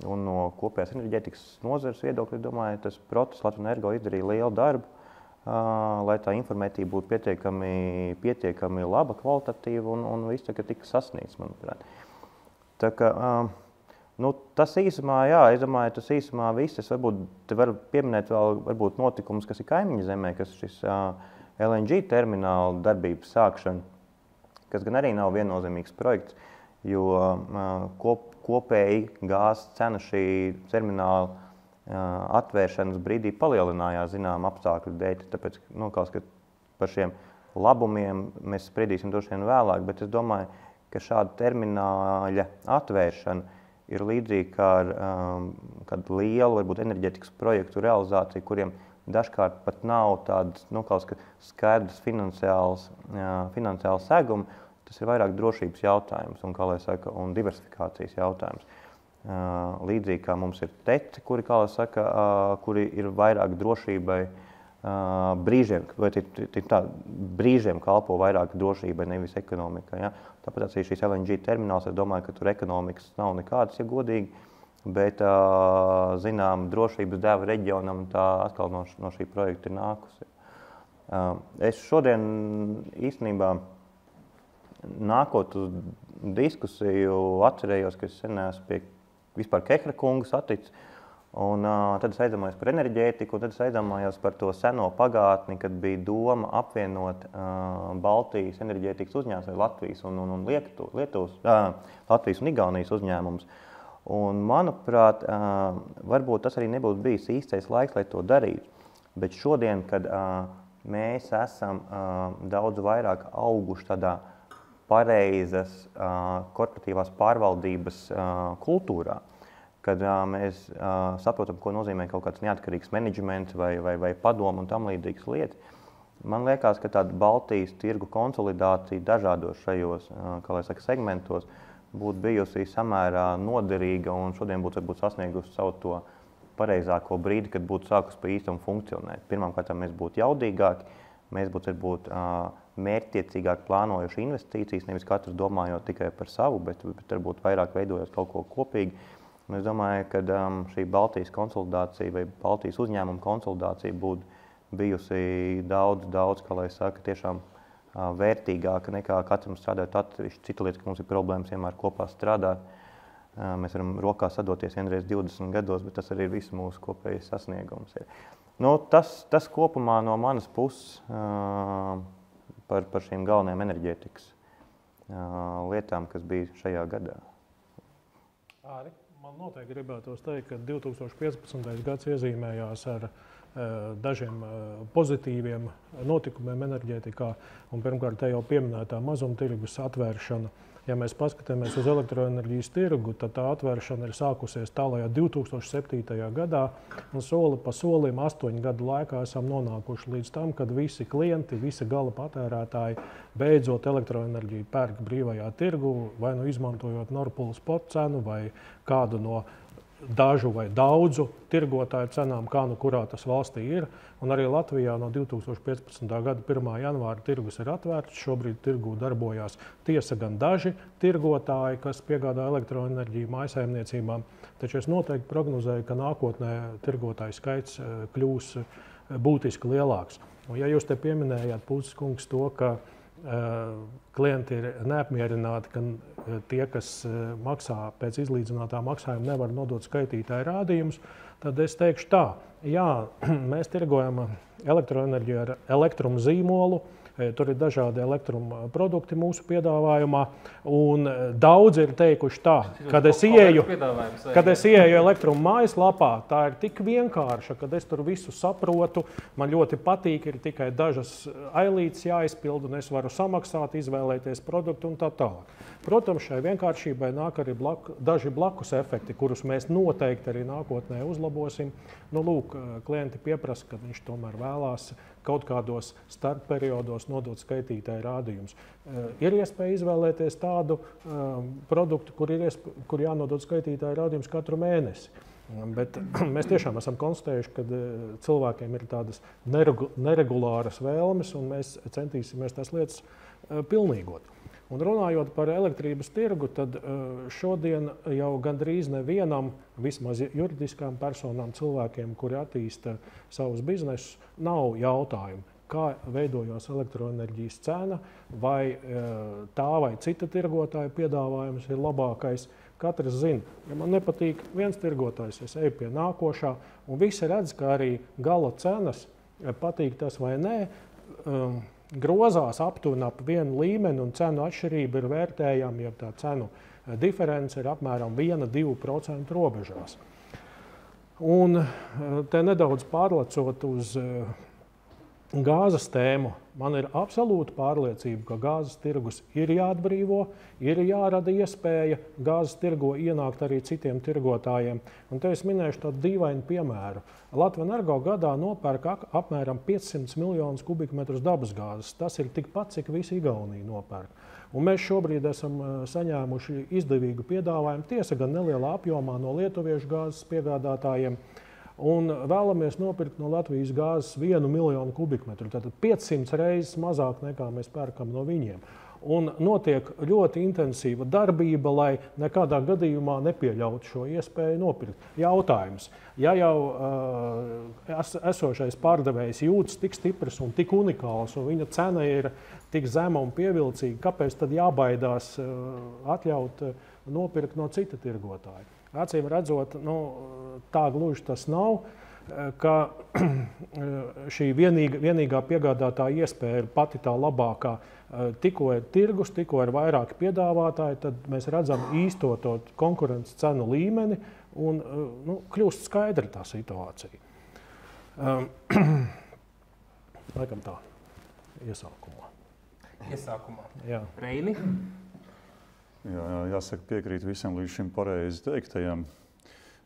un no kopējās enerģētikas nozares viedokļa, domāju, tas process Latvenergo izdarīja lielu darbu, lai tā informētība būtu pietiekami laba, kvalitatīva un viss tika sasniegts, manuprāt. Tā kā, tas īsumā, jā, es domāju, tas īsumā viss. Es varbūt varu pieminēt vēl varbūt notikumus, kas ir kaimiņu zemē, kas šis LNG termināla darbības sākšana, kas gan arī nav viennozīmīgs projekts, jo kopēji gāzes cena šī termināla atvēršanas brīdī palielinājās zinām apstākļu dēļ. Tāpēc, ka par šiem labumiem mēs spriedīsim droši vien vēlāk, bet es domāju, ka šāda termināļa atvēršana ir līdzīgi kā ar kādu lielu, varbūt enerģētikas projektu realizāciju, kuriem dažkārt pat nav tādas kaut kādas skaidras finansiālas seguma. Tas ir vairāk drošības jautājums un, kā lai saka, un diversifikācijas jautājums. Līdzīgi kā mums ir teci, kuri, kā lai saka, kuri ir vairāk drošībai brīžiem, vai brīžiem kalpo vairāk drošībai, nevis ekonomikai. Ja? Tāpēc arī šīs LNG termināls, es domāju, ka tur ekonomikas nav nekādas, ja godīgi, bet, zinām, drošības deva reģionam tā atkal no šī projekta ir nākusi. Es šodien īstenībā nākot uz diskusiju atcerējos, ka es sen esmu pie vispār Kehra kunga saticis, un tad es aizdomājos par enerģētiku, un tad es aizdomājos par to seno pagātni, kad bija doma apvienot Baltijas enerģētikas uzņēmums vai Latvijas un Lietuvas, Latvijas un Igaunijas uzņēmums. Un, manuprāt, varbūt tas arī nebūtu bijis īstais laiks, lai to darītu, bet šodien, kad mēs esam daudz vairāk auguši tādā pareizas korporatīvās pārvaldības kultūrā, kad mēs saprotam, ko nozīmē kaut kāds neatkarīgs menedžments vai padomu un tam līdzīgas lietas. Man liekas, ka tāda Baltijas tirgu konsolidācija dažādos šajos, kā lai saka, segmentos būtu bijusi samērā noderīga un šodien būtu varbūt sasniegusi savu to pareizāko brīdi, kad būtu sākus pa īstam funkcionēt. Pirmkārt, mēs būtu jaudīgāki, mēs būtu varbūt mērķtiecīgāk plānojuši investīcijas, nevis katrs domājot tikai par savu, bet varbūt vairāk veidojot kaut ko kopīgi. Un es domāju, ka šī Baltijas konsolidācija vai Baltijas uzņēmuma konsolidācija būtu bijusi daudz, kā lai saka, tiešām vērtīgāka nekā katram strādāt atsevišķi. Cita lieta, ka mums ir problēmas vienmēr kopā strādāt. Mēs varam rokās sadoties vienreiz 20 gados, bet tas arī ir viss mūsu kopējais sasniegums. Nu, tas kopumā no manas puses par šīm galvenajām enerģētikas lietām, kas bija šajā gadā. Arī man noteikti gribētos teikt, ka 2015. gads iezīmējās ar dažiem pozitīviem notikumiem enerģētikā. Un pirmkārt, te jau pieminētā mazumtirgus atvēršana. Ja mēs paskatāmies uz elektroenerģijas tirgu, tad tā atvēršana ir sākusies tālajā 2007. gadā. Un soli pa solim 8 gadu laikā esam nonākuši līdz tam, kad visi klienti, visi gala patērētāji beidzot elektroenerģiju pērk brīvajā tirgu, vai nu izmantojot Nord Pool spot cenu vai kādu no dažu vai daudzu tirgotāju cenām, kā nu kurā tas valstī ir. Un arī Latvijā no 2015. gada 1. janvāra tirgus ir atvērts. Šobrīd tirgū darbojās tiesa gan daži tirgotāji, kas piegādā elektroenerģiju mājsaimniecībām, taču es noteikti prognozēju, ka nākotnē tirgotāju skaits kļūs būtiski lielāks. Un ja jūs te pieminējāt, Pūces kungs, to, ka klienti ir neapmierināti, ka tie, kas maksā pēc izlīdzinātā maksājuma, nevar nodot skaitītāju rādījumus, tad es teikšu tā, jā, mēs tirgojam elektroenerģiju ar elektrumu zīmolu, tur ir dažādi elektruma produkti mūsu piedāvājumā, un daudzi ir teikuši tā, kad es ieeju elektruma mājaslapā, tā ir tik vienkārša, kad es tur visu saprotu, man ļoti patīk, ir tikai dažas ailītes jāizpild, un es varu samaksāt, izvēlēties produktu un tā tālāk. Protams, šai vienkāršībai nāk arī daži blakus efekti, kurus mēs noteikti arī nākotnē uzlabosim. Nu, lūk, klienti pieprasa, ka viņš tomēr vēlās kaut kādos starpperiodos nodot skaitītāju rādījumus. Ir iespēja izvēlēties tādu produktu, kur jānodot skaitītāju rādījumus katru mēnesi. Bet mēs tiešām esam konstatējuši, ka cilvēkiem ir tādas neregulāras vēlmes, un mēs centīsimies tās lietas pilnīgot. Un runājot par elektrības tirgu, tad šodien jau gandrīz nevienam, vismaz juridiskām personām, cilvēkiem, kuri attīsta savus biznesus, nav jautājumu, kā veidojās elektroenerģijas cena, vai tā vai cita tirgotāja piedāvājums ir labākais. Katrs zina, ja man nepatīk viens tirgotājs, es eju pie nākošā, un visi redz, ka arī gala cenas, patīk tas vai nē, grozās aptuveni ap vienu līmeni, un cenu atšķirība ir vērtējama, ja tā cenu diference ir apmēram 1–2% robežās. Un te nedaudz pārlecot uz gāzes tēmu, man ir absolūta pārliecība, ka gāzes tirgus ir jāatbrīvo, ir jārada iespēja gāzes tirgo ienākt arī citiem tirgotājiem. Un te es minēšu tādu dīvainu piemēru. Latvenergo gadā nopērk apmēram 500 miljonus kubikmetrus dabasgāzes. Tas ir tikpat, cik visi Igaunija nopērk. Un mēs šobrīd esam saņēmuši izdevīgu piedāvājumu, tiesa gan nelielā apjomā no lietuviešu gāzes piegādātājiem, un vēlamies nopirkt no Latvijas gāzes 1 miljonu kubikmetru. Tātad 500 reizes mazāk nekā mēs pērkam no viņiem. Un notiek ļoti intensīva darbība, lai nekādā gadījumā nepieļautu šo iespēju nopirkt. Jautājums, ja jau esošais pārdevējs jūtas tik stiprs un tik unikāls, un viņa cena ir tik zema un pievilcīga, kāpēc tad jābaidās atļaut nopirkt no cita tirgotāja? Acīm redzot, tā gluži tas nav, ka šī vienīgā piegādātāja iespēja ir pati tā labākā. Tikko ir tirgus, tikko ir vairāki piedāvātāji, tad mēs redzam īsto to konkurences cenu līmeni un kļūst skaidra tā situācija. Laikam tā, iesākumā. Jā. Reini? Jā, jāsaka, piekrīt visam līdz šim pareizi teiktajam.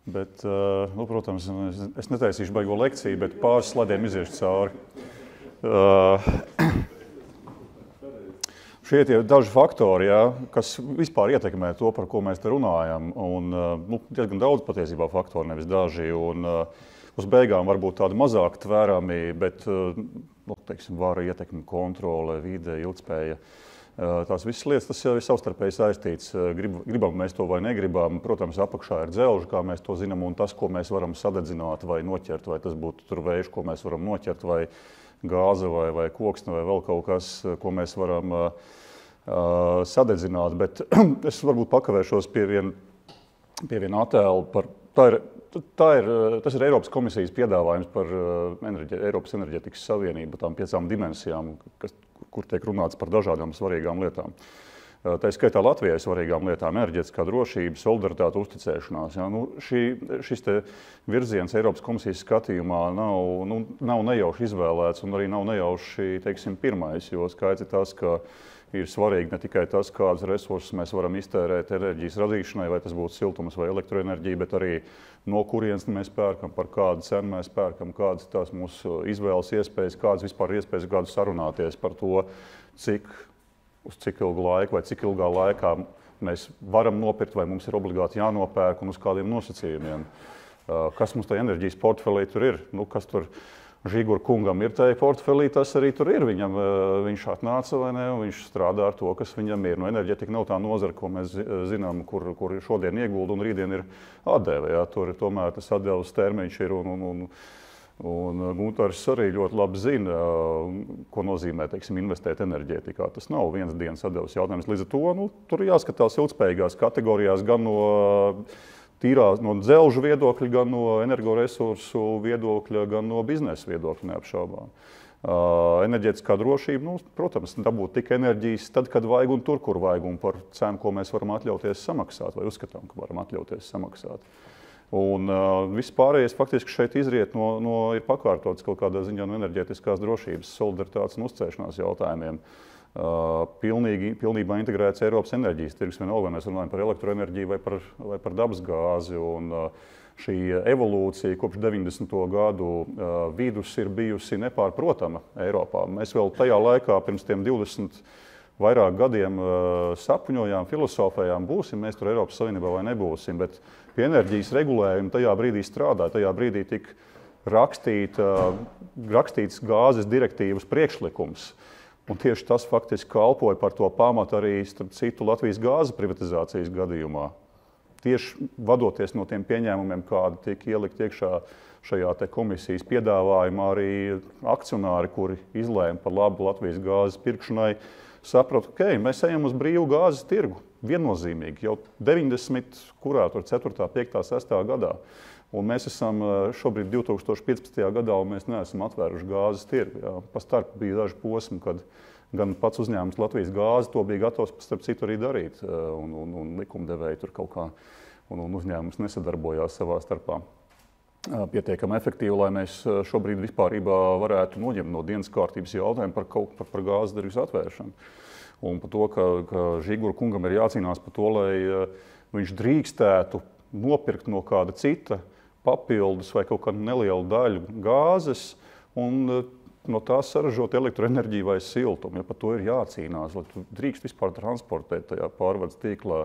Bet, protams, es netaisīšu baigo lekciju, bet pāris slaidiem iziešu cauri. Šie ir daži faktori, kas vispār ietekmē to, par ko mēs te runājam. Un, diezgan daudz patiesībā faktori, nevis daži. Un, uz beigām varbūt tādi mazāk tvērami, bet vara, ietekme, kontrole, vide, ilgtspēja. Tās visas lietas, tas jau ir savstarpēji saistīts. Gribam mēs to vai negribam. Protams, apakšā ir dzelži, kā mēs to zinām, un tas, ko mēs varam sadedzināt vai noķert, vai tas būtu tur vējš, ko mēs varam noķert, vai gāze, vai koksne, vai vēl kaut kas, ko mēs varam sadedzināt. Bet es varbūt pakavēšos pie viena attēla. Tas ir Eiropas komisijas piedāvājums par Eiropas enerģētikas savienību, tām 5 dimensijām, kur tiek runāts par dažādām svarīgām lietām. Tā skaitā Latvijai svarīgām lietām - enerģētiskā drošība, solidaritāte, uzticēšanās. Šis te virziens Eiropas komisijas skatījumā nav nejauši izvēlēts un arī nav nejauši, pirmais, jo skaidrs ir tas, ka ir svarīgi ne tikai tas, kādas resursus mēs varam iztērēt enerģijas radīšanai, vai tas būtu siltums vai elektroenerģija, bet arī no kurienes mēs pērkam, par kādu cenu mēs pērkam, kādas tās mūsu izvēles iespējas, kādas vispār iespējas kādu sarunāties par to, uz cik ilgu laiku vai cik ilgā laikā mēs varam nopirkt, vai mums ir obligāti jānopērk un uz kādiem nosacījumiem. Kas mums tajā enerģijas portfelī tur ir? Kas tur Žigura kungam ir tajā portfelī, tas arī tur ir. Viņš atnāca vai ne, un viņš strādā ar to, kas viņam ir. Enerģētika nav tā nozara, ko mēs zinām, kur šodien iegulda un rītdien ir atdeve. Tur tomēr tas atdeves termiņš ir un Guntars arī ļoti labi zina, ko nozīmē, investēt enerģētikā. Tas nav vienas dienas atdeves jautājums. Līdz ar to tur jāskatās ilgspējīgās kategorijās gan no dzelžu viedokļa, gan no energoresursu viedokļa, gan no biznesa viedokļa neapšaubām. Enerģētiskā drošība, protams, dabūt tik enerģijas tad, kad vajag un tur, kur vajag, un par cenu, ko mēs varam atļauties samaksāt, vai uzskatām, ka varam atļauties samaksāt. Un viss pārējais faktiski šeit izriet ir pakārtots kaut kādā ziņā no enerģētiskās drošības, solidaritātes un uzticēšanās jautājumiem. Pilnībā integrēts Eiropas enerģijas tirgus, vienalga, vai mēs runājam par elektroenerģiju vai par dabasgāzi. Un šī evolūcija kopš 90. gadu vidus ir bijusi nepārprotama Eiropā. Mēs vēl tajā laikā, pirms tiem 20 vairāk gadiem, sapņojām, filosofējām, būsim mēs tur Eiropas Savienībā vai nebūsim, bet pie enerģijas regulējuma tajā brīdī strādāja, tajā brīdī tika rakstīts gāzes direktīvas priekšlikums. Un tieši tas faktiski kalpoja par to pamatu arī, starp citu, Latvijas gāzes privatizācijas gadījumā. Tieši vadoties no tiem pieņēmumiem, kādi tika ielikt iekšā šajā te komisijas piedāvājumā, arī akcionāri, kuri izlēma par labu Latvijas gāzes pirkšanai, sapratu, ka mēs ejam uz brīvu gāzes tirgu. Viennozīmīgi, jau 4., 5., 6. gadā. Un mēs esam šobrīd 2015. gadā, un mēs neesam atvēruši gāzes tirgu. Pa starp bija daži posmi, kad gan pats uzņēmums Latvijas gāze to bija gatavs starp citu arī darīt, un likumdevēji tur kaut kā, un uzņēmums nesadarbojās savā starpā. pietiekami efektīva, lai mēs šobrīd vispārībā varētu noņemt no dienas kārtības jautājumu par gāzes tirgus atvēršanu. Un par to, ka Žigura kungam ir jācīnās par to, lai viņš drīkstētu nopirkt no kāda cita papildus vai kaut kādu nelielu daļu gāzes un no tās saražot elektroenerģiju vai siltumu. Ja par to ir jācīnās, lai tu drīkst vispār transportēt tajā pārvades tīklā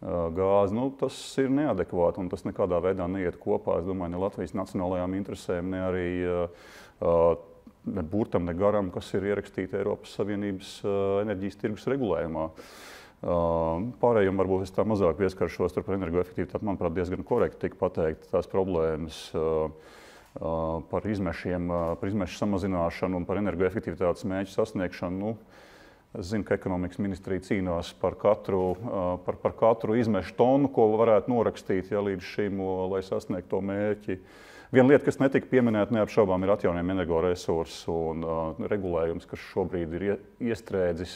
gāzi, tas ir neadekvāti un tas nekādā veidā neiet kopā. Es domāju, ne Latvijas nacionālajām interesēm, ne arī ne burtam, ne garam, kas ir ierakstīti Eiropas Savienības enerģijas tirgus regulējumā. Pārējiem varbūt es tā mazāk pieskaršos par energoefektivitāti. Manuprāt, diezgan korekti tika pateikt tās problēmas par izmešu samazināšanu un par energoefektivitātes mērķu sasniegšanu. Es zinu, ka ekonomikas ministrija cīnās par katru izmešu tonu, ko varētu norakstīt līdz šim, lai sasniegtu to mērķi. Viena lieta, kas netika pieminēta neapšaubām, ir atjaunojami energoresursi un regulējums, kas šobrīd ir iestrēdzis,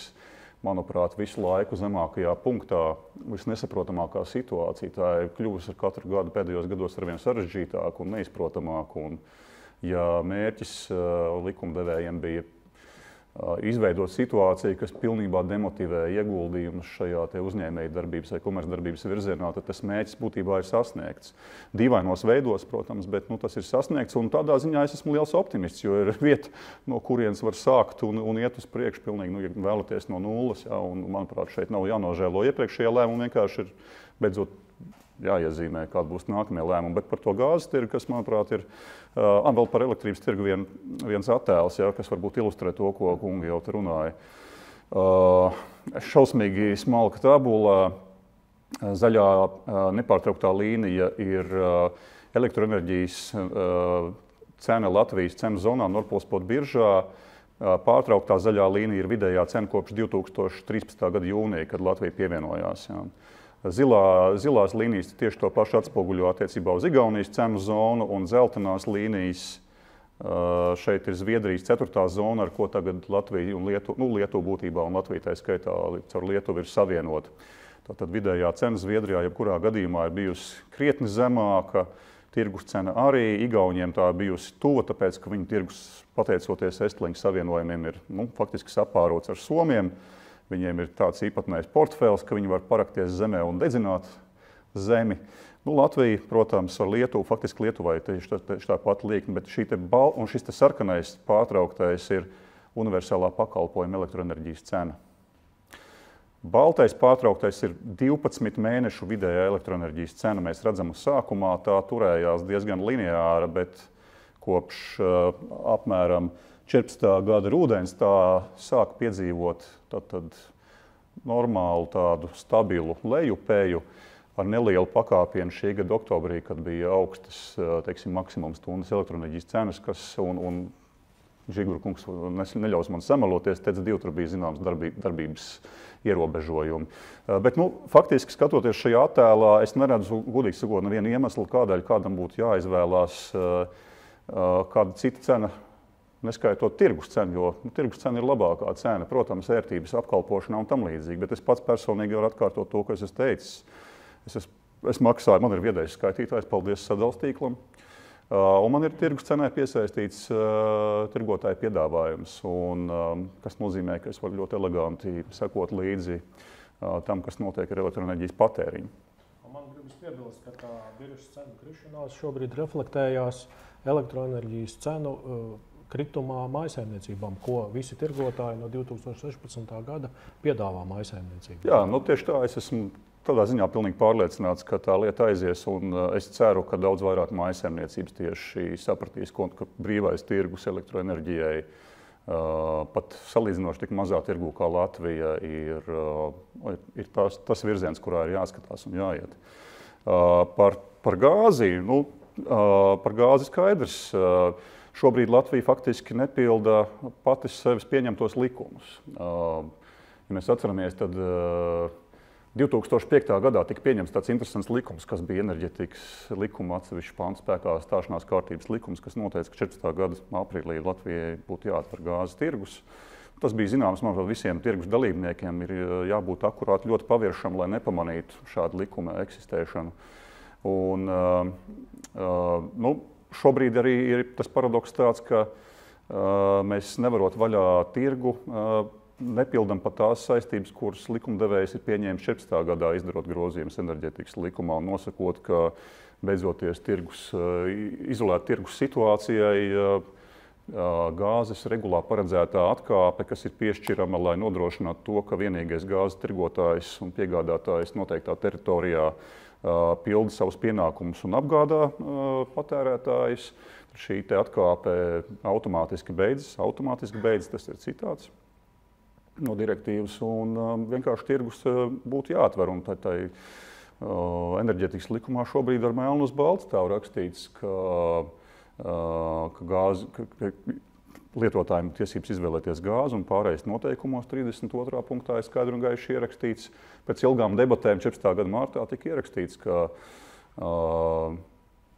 manuprāt, visu laiku zemākajā punktā, visnesaprotamākā situācija. Tā ir kļuvusi ar katru gadu pēdējos gados arvien sarežģītāku un neizprotamāku. Un, ja mērķis likumdevējiem bija izveidot situāciju, kas pilnībā demotivē ieguldījumus šajā uzņēmēju darbības vai komercdarbības virzienā, tad tas mērķis būtībā ir sasniegts. Dīvainos veidos, protams, bet tas ir sasniegts. Un tādā ziņā es esmu liels optimists, jo ir vieta, no kurienes var sākt un iet uz priekšu pilnīgi, ja vēlaties no nulles. Ja, un, manuprāt, šeit nav jānožēlo iepriekšējie lēmumi, vienkārši ir beidzot jāiezīmē, kāda būs nākamie lēmumi. Bet par to gāzes tirgu, kas, manuprāt, ir vēl par elektrības tirgu viens attēls, ja, kas varbūt ilustrē to, ko kungi jau te runāja. Šausmīgi smalka tabula, zaļā nepārtrauktā līnija ir elektroenerģijas cena Latvijas cenu zonā Nordpolspot biržā. Pārtrauktā zaļā līnija ir vidējā cena kopš 2013. gada jūnija, kad Latvija pievienojās. Ja. Zilās līnijas tieši to pašu atspoguļo attiecībā uz Igaunijas cenu zonu, un dzeltenās līnijas šeit ir Zviedrijas 4. zona, ar ko tagad Latvija un Lietuva būtībā un Latvija tā skaitā caur Lietuvu ir savienota. Tātad vidējā cena Zviedrijā jebkurā gadījumā ir bijusi krietni zemāka, tirgus cena arī. Igauniem tā bijusi tuva, tāpēc, ka viņu tirgus, pateicoties Estliņu savienojumiem, ir faktiski sapārots ar Somiem. Viņiem ir tāds īpatnējs portfēls, ka viņi var parakties zemē un dedzināt zemi. Latvija, protams, ar Lietuvu, faktiski Lietuvai tieši tā pati liekme, bet šis sarkanais pārtrauktais ir universālā pakalpojuma elektroenerģijas cena. Baltais pārtrauktais ir 12 mēnešu vidējā elektroenerģijas cena. Mēs redzam, sākumā tā turējās diezgan lineāra, bet kopš apmēram 14. gada rudens tā sāk piedzīvot tad normālu tādu stabilu lejupēju ar nelielu pakāpienu šī gada oktobrī, kad bija augstas, maksimums stundas elektroenerģijas cenas, un Žigura kungs neļaus man samaloties, teica, tur bija zināms darbības ierobežojumi. Bet, faktiski, skatoties šajā attēlā, es neredzu, godīgi sakot, nevienu iemeslu, kādēļ kādam būtu jāizvēlās kāda cita cena, neskaitot tirgus cenu, jo tirgus cena ir labākā cena, protams, ērtības apkalpošanā un tam līdzīgi, bet es pats personīgi varu atkārtot to, ko es esmu teicis. Es maksāju, man ir viedais skaitītājs, paldies sadales tīklam, un man ir tirgus cenai piesaistīts tirgotāju piedāvājums, kas nozīmē, ka es varu ļoti eleganti sekot līdzi tam, kas notiek ar elektroenerģijas patēriņu. Man gribas piebilst, ka tā biržas cenu krišanās šobrīd reflektējās elektroenerģijas cenu kritumā mājsaimniecībām, ko visi tirgotāji no 2016. gada piedāvā mājsaimniecībām. Jā, tieši tā. Es esmu tādā ziņā pilnīgi pārliecināts, ka tā lieta aizies, un es ceru, ka daudz vairāk mājsaimniecības tieši sapratīs, ka brīvais tirgus elektroenerģijai pat salīdzinoši tik mazā tirgū kā Latvija ir tas virziens, kurā ir jāskatās un jāiet. Par gāzi, par gāzi skaidrs. Šobrīd Latvija faktiski nepilda pati sevis pieņemtos likumus. Ja mēs atceramies, tad 2005. gadā tika pieņemts tāds interesants likums, kas bija enerģetikas likuma atsevišķi pāns spēkā stāšanās kārtības likums, kas noteica, ka 14. gada aprīlī Latvijai būtu jāatver gāzes tirgus. Tas bija zināms, manuprāt, visiem tirgus dalībniekiem ir jābūt akurāti ļoti paviršam, lai nepamanītu šādu likuma eksistēšanu. Un, šobrīd arī ir tas paradoks tāds, ka mēs nevarot vaļā tirgu, nepildam pat tās saistības, kuras likumdevējs ir pieņēmis 14. gadā, izdarot grozījumus enerģētikas likumā un nosakot, ka beidzoties izolēt tirgus situācijai, gāzes regulā paredzētā atkāpe, kas ir piešķirama, lai nodrošinātu to, ka vienīgais gāzes tirgotājs un piegādātājs noteiktā teritorijā pilda savus pienākumus un apgādā patērētājus. Šī atkāpe automātiski beidzas, tas ir citāts no direktīvas, un vienkārši tirgus būtu jāatver. Un tai enerģētikas likumā šobrīd ar melnu uz baltu tā rakstīts, ka lietotājiem tiesības izvēlēties gāzi un pārējais noteikumos 32. punktā ir skaidri un gaiši ierakstīts. Pēc ilgām debatēm 14. gada martā tika ierakstīts, ka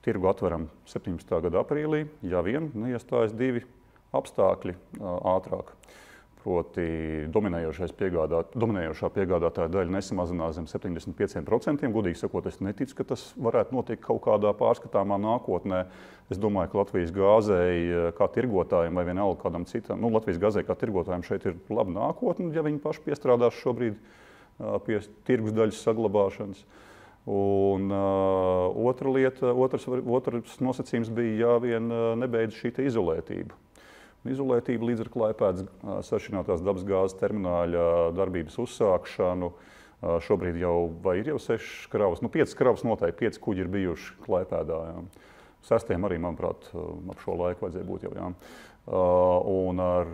tirgu atveram 17. gada aprīlī, ja vien neiestājas divi apstākļi ātrāk. Proti dominējošā piegādātāja daļa nesamazinās zem 75%. Gudīgi sakot, es neticu, ka tas varētu notikt kaut kādā pārskatāmā nākotnē. Es domāju, ka Latvijas gāzei kā tirgotājiem vai vienalga kādam citam, Latvijas gāzei kā tirgotājiem šeit ir laba nākotne, ja viņi paši piestrādās šobrīd pie tirgus daļas saglabāšanas. Un otrs nosacījums bija, ja vien nebeidz šī izolētība. Izolētība līdz ar Klaipēdas sašķidrinātās dabas gāzes termināļa darbības uzsākšanu. Šobrīd ir jau 6 kravas, 5 kravas noteikti, 5 kuģi ir bijuši Klaipēdā. 6 arī, manuprāt, ap šo laiku vajadzēja būt jau. Jā. Un ar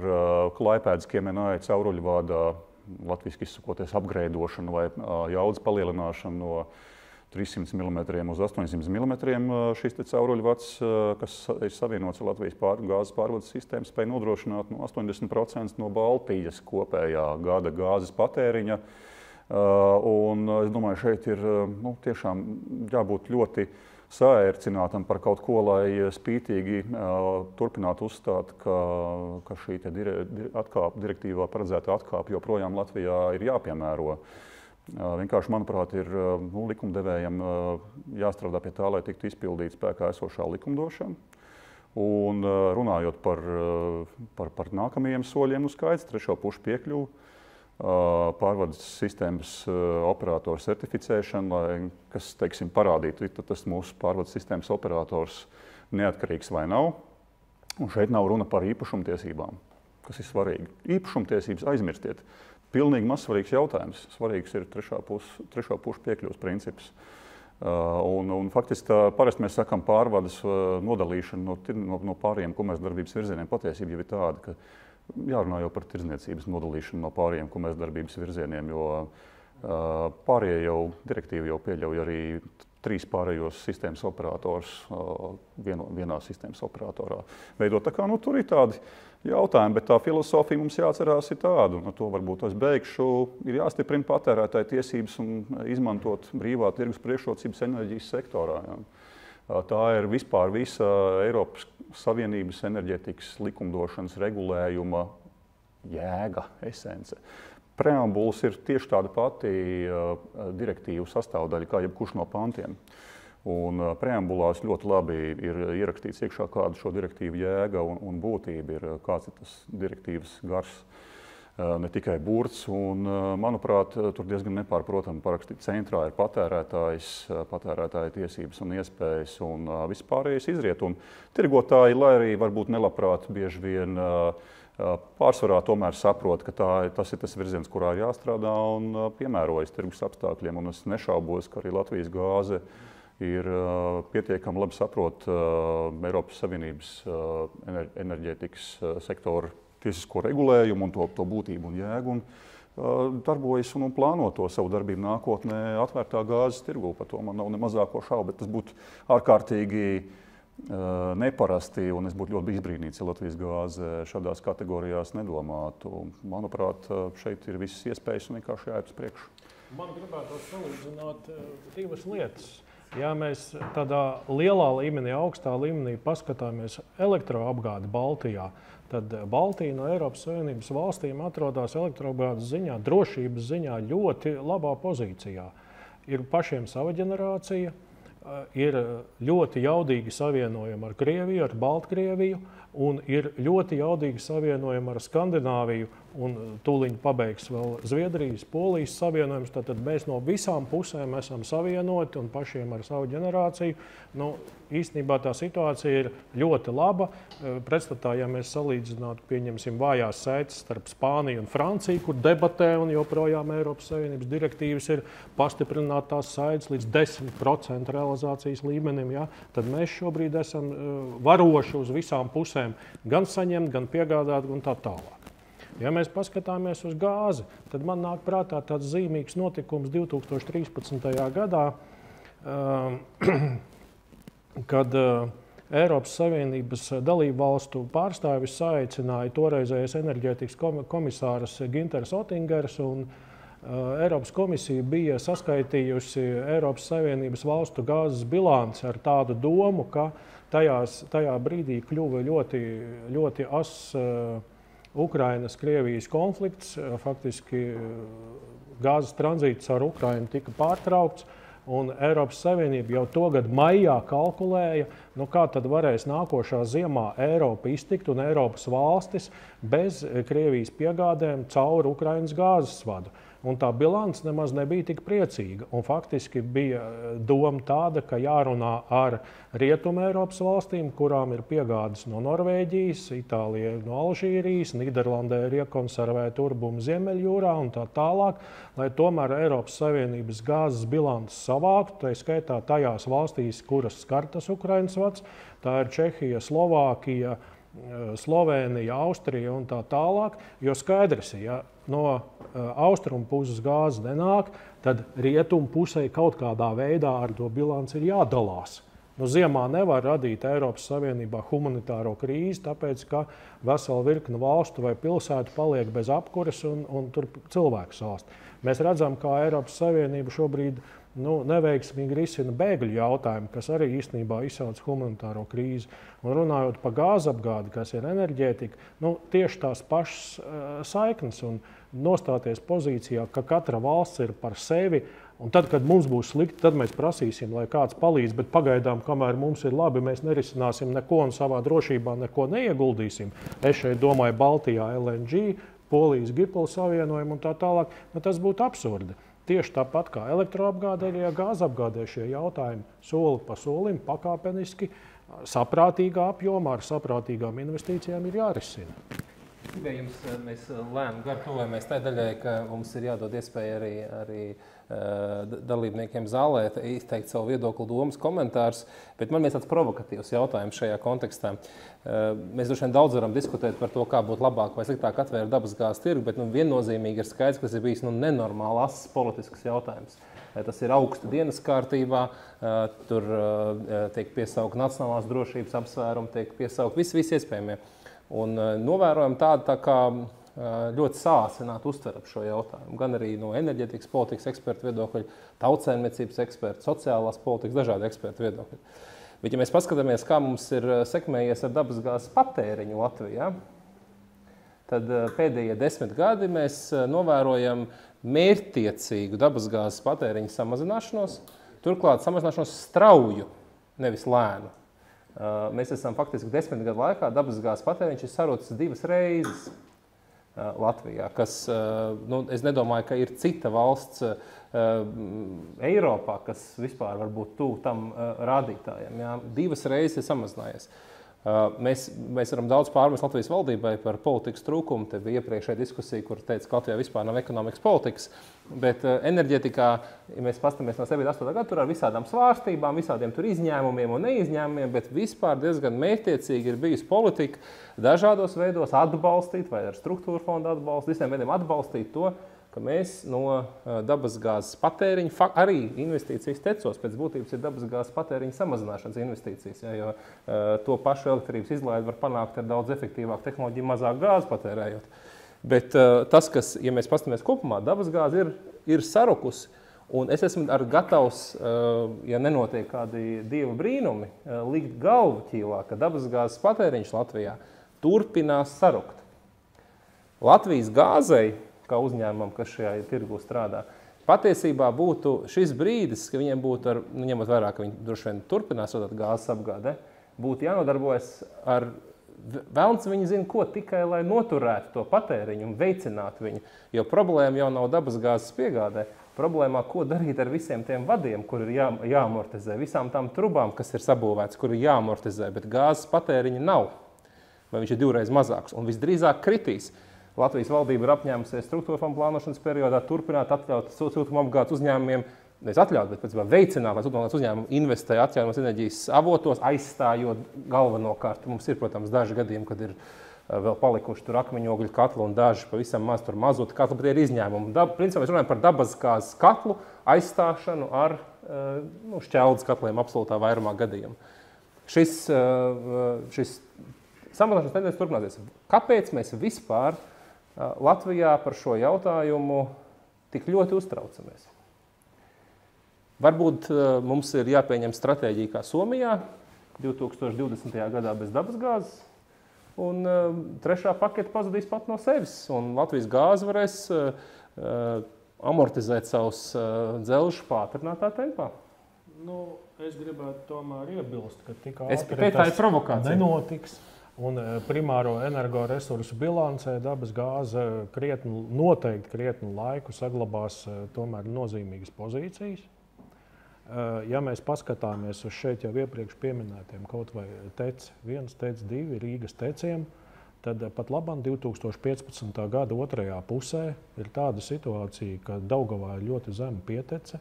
Klaipēdas Kiemenāja cauruļvādā, latviski izsakoties, apgreidošanu vai jaudas palielināšanu no 300 mm uz 800 mm šis cauruļvads, kas ir savienots ar Latvijas gāzes pārvades sistēmu, spēj nodrošināt 80% no Baltijas kopējā gada gāzes patēriņa. Un es domāju, šeit ir tiešām jābūt ļoti saērcinātam par kaut ko, lai spītīgi turpinātu uzstāt, ka šī direktīvā paredzēta atkāpe joprojām Latvijā ir jāpiemēro. Vienkārši, manuprāt, ir likumdevējiem jāstrādā pie tā, lai tiktu izpildīta spēkā esošā likumdošana. Un runājot par nākamajiem soļiem, skaidrs, trešo pušu piekļuvu, pārvades sistēmas operatoru certificēšana, kas, teiksim, parādītu, ka tas mūsu pārvades sistēmas operators neatkarīgs vai nav. Un šeit nav runa par īpašumtiesībām, kas ir svarīgi. Īpašumtiesības aizmirstiet. Pilnīgi mazsvarīgs jautājums. Svarīgs ir trešā pušu piekļuvas princips. Un faktiski parasti mēs sakām pārvades nodalīšanu no pārējiem komercdarbības virzieniem. Patiesība jau ir tāda, ka jārunā jau par tirdzniecības nodalīšanu no pārējiem komercdarbības virzieniem, jo pārējie direktīva jau pieļauj arī 3 pārējos sistēmas operators vienā sistēmas operatorā veidot. Tā kā tur ir tādi jautājumi, bet tā filozofija mums jāatcerās ir tāda, un to varbūt es beigšu, ir jāstiprina patērētāju tiesības un izmantot brīvā tirgus priekšrocības enerģijas sektorā. Jā. Tā ir vispār visa Eiropas Savienības enerģētikas likumdošanas regulējuma jēga, esence. Preambulas ir tieši tāda pati direktīvu sastāvdaļa kā jebkurš no pantiem. Un preambulās ļoti labi ir ierakstīts iekšā, kāda šo direktīvu jēga un būtība ir, kāds ir tas direktīvas gars, ne tikai burts. Un, manuprāt, tur diezgan nepārprotami parakstīts. Centrā ir patērētāja tiesības un iespējas, un viss pārējais izriet. Un tirgotāji, lai arī varbūt nelabprāt bieži vien pārsvarā tomēr saprot, ka tas ir tas virziens, kurā ir jāstrādā un piemērojas tirgus apstākļiem. Un es nešaubos, ka arī Latvijas gāze ir pietiekami labi saprot Eiropas Savienības enerģētikas sektora tiesisko regulējumu un to būtību un jēgu. Un darbojas un plāno to savu darbību nākotnē atvērtā gāzes tirgū. Par to man nav ne mazāko šaubu, bet tas būtu ārkārtīgi neparasti, un es būtu ļoti izbrīnīts, ja Latvijas gāze šādās kategorijās nedomātu. Manuprāt, šeit ir visas iespējas un vienkārši jāiet uz priekšu. Man gribētu salīdzināt divas lietas. Ja mēs tādā lielā līmenī, augstā līmenī paskatāmies elektroapgādi Baltijā, tad Baltija no Eiropas Savienības valstīm atrodas elektroapgādes ziņā, drošības ziņā ļoti labā pozīcijā. Ir pašiem sava ģenerācija, ir ļoti jaudīgi savienojumi ar Krieviju, ar Baltkrieviju, un ir ļoti jaudīgi savienojumi ar Skandināviju, un tūliņ pabeigs vēl Zviedrijas, Polijas savienojums. Tātad mēs no visām pusēm esam savienoti un pašiem ar savu ģenerāciju. Īstenībā tā situācija ir ļoti laba. Pretstatā, ja mēs salīdzinātu, pieņemsim, vājās saites starp Spāniju un Franciju, kur debatē un joprojām Eiropas Savienības direktīvas ir pastiprināt tās saites līdz 10% realizācijas līmenim, ja? Tad mēs šobrīd esam varoši uz visām pusēm, gan saņemt, gan piegādāt un tā tālāk. Ja mēs paskatāmies uz gāzi, tad man nāk prātā tāds zīmīgs notikums 2013. gadā, kad Eiropas Savienības dalību valstu pārstāvis saicināja toreizējais enerģētikas komisārs Ginters Otingers, un Eiropas komisija bija saskaitījusi Eiropas Savienības valstu gāzes bilanci ar tādu domu, ka tajā brīdī kļuva ļoti ass Ukrainas-Krievijas konflikts. Faktiski gāzes tranzīts ar Ukrainu tika pārtraukts, un Eiropas Savienība jau to gadu maijā kalkulēja, kā tad varēs nākošā ziemā Eiropa iztikt un Eiropas valstis bez Krievijas piegādēm caur Ukrainas gāzes vadu. Un tā bilance nemaz nebija tik priecīga. Un faktiski bija doma tāda, ka jārunā ar Rietumu Eiropas valstīm, kurām ir piegādes no Norvēģijas, Itālijai no Alžīrijas, Nīderlandē ir iekonservēta urbumi Ziemeļjūrā un tā tālāk, lai tomēr Eiropas Savienības gāzes bilances savāktu, tā skaitā tajās valstīs, kuras skar tas Ukrainas vads. Tā ir Čehija, Slovākija, Slovēnija, Austrija un tā tālāk, jo skaidrs, ja no austrumu puses gāze nenāk, tad rietumu pusē kaut kādā veidā ar to bilanci ir jādalās. Ziemā nevar radīt Eiropas Savienībā humanitāro krīzi, tāpēc, ka vesela virkne valstu vai pilsētu paliek bez apkures un tur cilvēku salst. Mēs redzam, kā Eiropas Savienība šobrīd neveiksmīgi risina bēgļu jautājumu, kas arī īstenībā izsauc humanitāro krīzi. Un runājot par gāzapgādi, kas ir enerģētika, tieši tās pašas saiknes un nostāties pozīcijā, ka katra valsts ir par sevi, un tad, kad mums būs slikti, tad mēs prasīsim, lai kāds palīdz, bet pagaidām, kamēr mums ir labi, mēs nerisināsim neko un savā drošībā neko neieguldīsim. Es šeit domāju Baltijā LNG, Polijas Gipla savienojumu un tā tālāk, tas būtu absurdi. Tieši tāpat kā elektroapgādē, arī gāzapgādē šie jautājumi soli pa solim, pakāpeniski, saprātīgā apjomā, ar saprātīgām investīcijām ir jārisina. Jums mēs lēmām gar tuvojamies tai daļai, ka mums ir jādod iespēja arī dalībniekiem zālē izteikt savu viedokli, domas, komentārus, bet man ir tāds provokatīvs jautājums šajā kontekstā. Mēs droši vien daudz varam diskutēt par to, kā būtu labāk vai sliktāk atvērt dabasgāzes tirgu, bet viennozīmīgi ir skaidrs, ka tas ir bijis nenormāli asas politisks jautājums. Tas ir augstu dienas kārtībā, tur tiek piesaukt nacionālās drošības apsvērumi, tiek piesaukt visi iespējamie. Un novērojam tādu tā kā ļoti sāsinātu uztveru ap šo jautājumu. Gan arī no enerģētikas politikas ekspertu viedokļa, tautsēmniecības ekspertu, sociālās politikas, dažādi ekspertu viedokļi. Bet, ja mēs paskatāmies, kā mums ir sekmējies ar dabasgāzes patēriņu Latvijā, tad pēdējie 10 gadi mēs novērojam mērķtiecīgu dabasgāzes patēriņu samazināšanos, turklāt samazināšanos strauju, nevis lēnu. Mēs esam faktiski 10 gadu laikā dabasgāzes patēriņš ir sarucis 2 reizes Latvijā, kas, es nedomāju, ka ir cita valsts Eiropā, kas vispār var būt tuvu tam rādītājiem. Jā. 2 reizes ir samazinājies. Mēs varam daudz pārmest Latvijas valdībai par politikas trūkumu. Te bija iepriekšēja diskusija, kur teica, ka Latvijā vispār nav ekonomikas politikas. Bet enerģētikā, ja mēs paskatāmies no 78. gada, tur ar visādām svārstībām, visādiem tur izņēmumiem un neizņēmumiem, bet vispār diezgan mērķtiecīgi ir bijusi politika dažādos veidos atbalstīt, vai ar struktūra fonda atbalstu, visiem veidiem atbalstīt to, ka mēs no dabasgāzes patēriņa, arī investīcijas tecos, pēc būtības ir dabasgāzes patēriņa samazināšanas investīcijas, ja, jo to pašu elektrības izlaidi var panākt ar daudz efektīvāku tehnoloģiju, mazāk gāzi patērējot. Bet tas, kas, ja mēs paskatāmies kopumā, dabasgāze ir sarukusi, un es esmu gatavs, ja nenotiek kādi dieva brīnumi, likt galvu ķīlā, ka dabasgāzes patēriņš Latvijā turpinās sarukt. Latvijas gāzei, kā uzņēmumam, kas šajā tirgu strādā, patiesībā būtu šis brīdis, ka viņiem būtu, ņemot vērā, ka viņi droši vien turpinās vadīt gāzes apgāde, būtu jānodarbojas ar velns viņi zina, ko tikai, lai noturētu to patēriņu un veicinātu viņu. Jo problēma jau nav dabasgāzes piegādē. Problēmā, ko darīt ar visiem tiem vadiem, kur ir jāamortizē, visām tām trubām, kas ir sabūvētas, kur ir jāamortizē, bet gāzes patēriņa nav. Vai viņš ir 2 reizes mazāks un visdrīzāk kritīs. Latvijas valdība ir apņēmusies struktūra fondu plānošanas periodā turpināt atļaut siltumapgādes uzņēmumiem, nevis atļaut, bet pēc veicināt, lai siltumapgādes uzņēmumi investē atjaunojamās enerģijas avotos, aizstājot galvenokārt. Mums ir, protams, daži gadījumi, kad ir vēl palikuši tur akmeņogļu katlu un daži pavisam maz tur mazotu katlu, bet ir izņēmumi. Principā mēs runājam par dabasgāzes katlu aizstāšanu ar šķeldes katliem absolūtā vairumā gadījumu. Šis samazināšanas tendence turpināsies. Kāpēc mēs vispār Latvijā par šo jautājumu tik ļoti uztraucamies? Varbūt mums ir jāpieņem stratēģija kā Somijā 2020. gadā bez dabasgāzes, un trešā pakete pazudīs pat no sevis, un Latvijas gāze varēs amortizēt savus dzelžus pātrinātā tempā. Es gribētu tomēr iebilst, ka tik ātri tas nenotiks. Un primāro energoresursu bilancē dabasgāze noteikti krietnu laiku saglabās tomēr nozīmīgas pozīcijas. Ja mēs paskatāmies uz šeit jau iepriekš pieminētiem kaut vai TEC 1, TEC 2 Rīgas teciem, tad pat labam 2015. gada otrajā pusē ir tāda situācija, ka Daugavā ir ļoti zema pietece,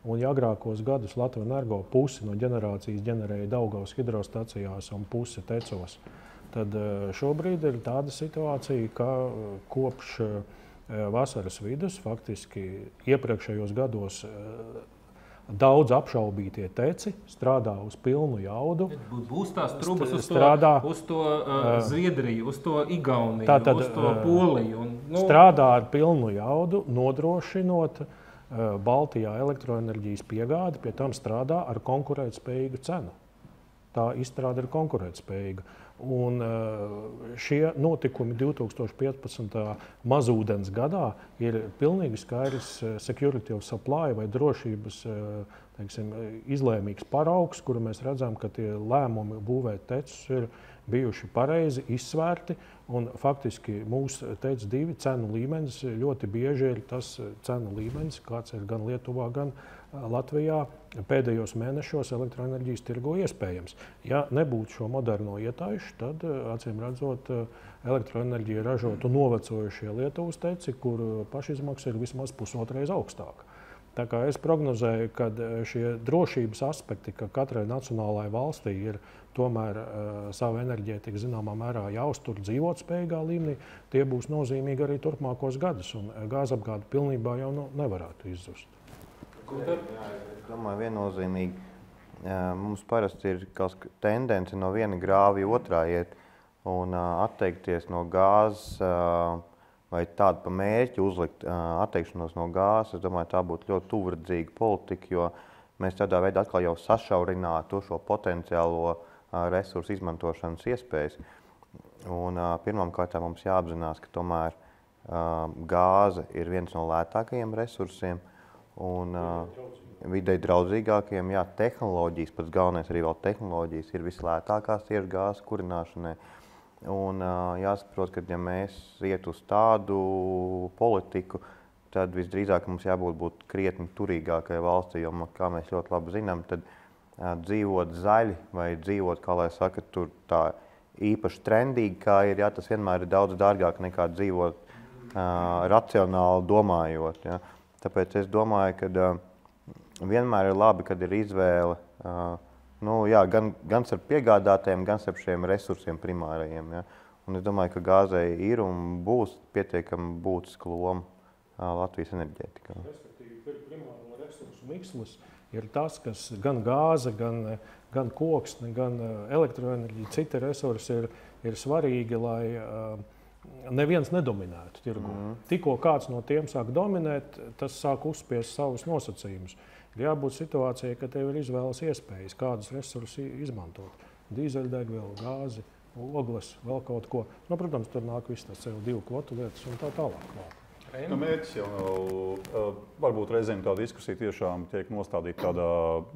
un ja agrākos gadus Latvenergo pusi no ģenerācijas ģenerēja Daugavas hidrostacijās un pusi tecos, tad šobrīd ir tāda situācija, ka kopš vasaras vidus, faktiski iepriekšējos gados, daudz apšaubītie teci strādā uz pilnu jaudu. Būs tās trubas uz to Zviedriju, uz to Igauniju, uz to Poliju. Strādā ar pilnu jaudu, nodrošinot Baltijā elektroenerģijas piegādi, pie tam strādā ar konkurētspējīgu cenu. Tā izstrāde ir konkurētspējīga. Un šie notikumi 2015. mazūdens gadā ir pilnīgi skaidrs security of supply vai drošības izlēmīgs paraugs, kuru mēs redzam, ka tie lēmumi būvēt tecus ir bijuši pareizi izsvērti. Un faktiski mūsu TEC 2 cenu līmenis ļoti bieži ir tas cenu līmenis, kāds ir gan Lietuvā, gan Latvijā pēdējos mēnešos elektroenerģijas tirgu iespējams. Ja nebūtu šo moderno ietaišu, tad, acīm redzot, elektroenerģija ražotu novecojušie Lietuvas teci, kur pašizmaksa ir vismaz pusotreiz augstāka. Tā kā es prognozēju, ka šie drošības aspekti, ka katrai nacionālajai valstī ir tomēr savu enerģētiku zināmā mērā jāuztur dzīvotspējīgā līmenī, tie būs nozīmīgi arī turpmākos gadus, un gāzapgāde pilnībā jau nevarētu izzust. Es domāju, viennozīmīgi. Mums parasti ir tendence no viena grāvja otrā iet un atteikties no gāzes vai tādu pa mērķi uzlikt atteikšanos no gāzes. Es domāju, tā būtu ļoti tuvredzīga politika, jo mēs tādā veidā atkal jau sašaurinātu šo potenciālo resursu izmantošanas iespējas. Un pirmkārt mums jāapzinās, ka tomēr gāze ir viens no lētākajiem resursiem un videi draudzīgākiem. Jā, tehnoloģijas, pats galvenais arī vēl tehnoloģijas ir vislētākās tieši gāzes kurināšanai. Un jāsaprot, ka ja mēs iet uz tādu politiku, tad visdrīzāk mums jābūt krietni turīgākai valstī, jo, kā mēs ļoti labi zinām, tad dzīvot zaļi vai dzīvot, kā lai saka, tur tā īpaši trendīgi, kā ir, jā, tas vienmēr ir daudz dārgāk nekā dzīvot racionāli domājot. Jā. Tāpēc es domāju, ka vienmēr ir labi, kad ir izvēle gan starp piegādātājiem, gan starp šiem resursiem primārajiem. Ja. Un es domāju, ka gāzei ir un būs pietiekami būtiska loma Latvijas enerģētikā. Respektīvi, primāro resursu mikslis ir tas, kas gan gāze, gan koksne, gan elektroenerģija, citi resursi ir svarīgi, lai neviens nedominētu tirgu. Tikko kāds no tiem sāk dominēt, tas sāk uzspiest savus nosacījumus. Ir jābūt situācijai, ka tev ir izvēles iespējas, kādus resursus izmantot. Dīzeļdegvielu, gāzi, ogles, vēl kaut ko. Protams, tur nāk viss tas CO2 kvotu lietas un tā tālāk. Mērķis jau nav, varbūt reizēm tā diskusija tiešām tiek nostādīta tādā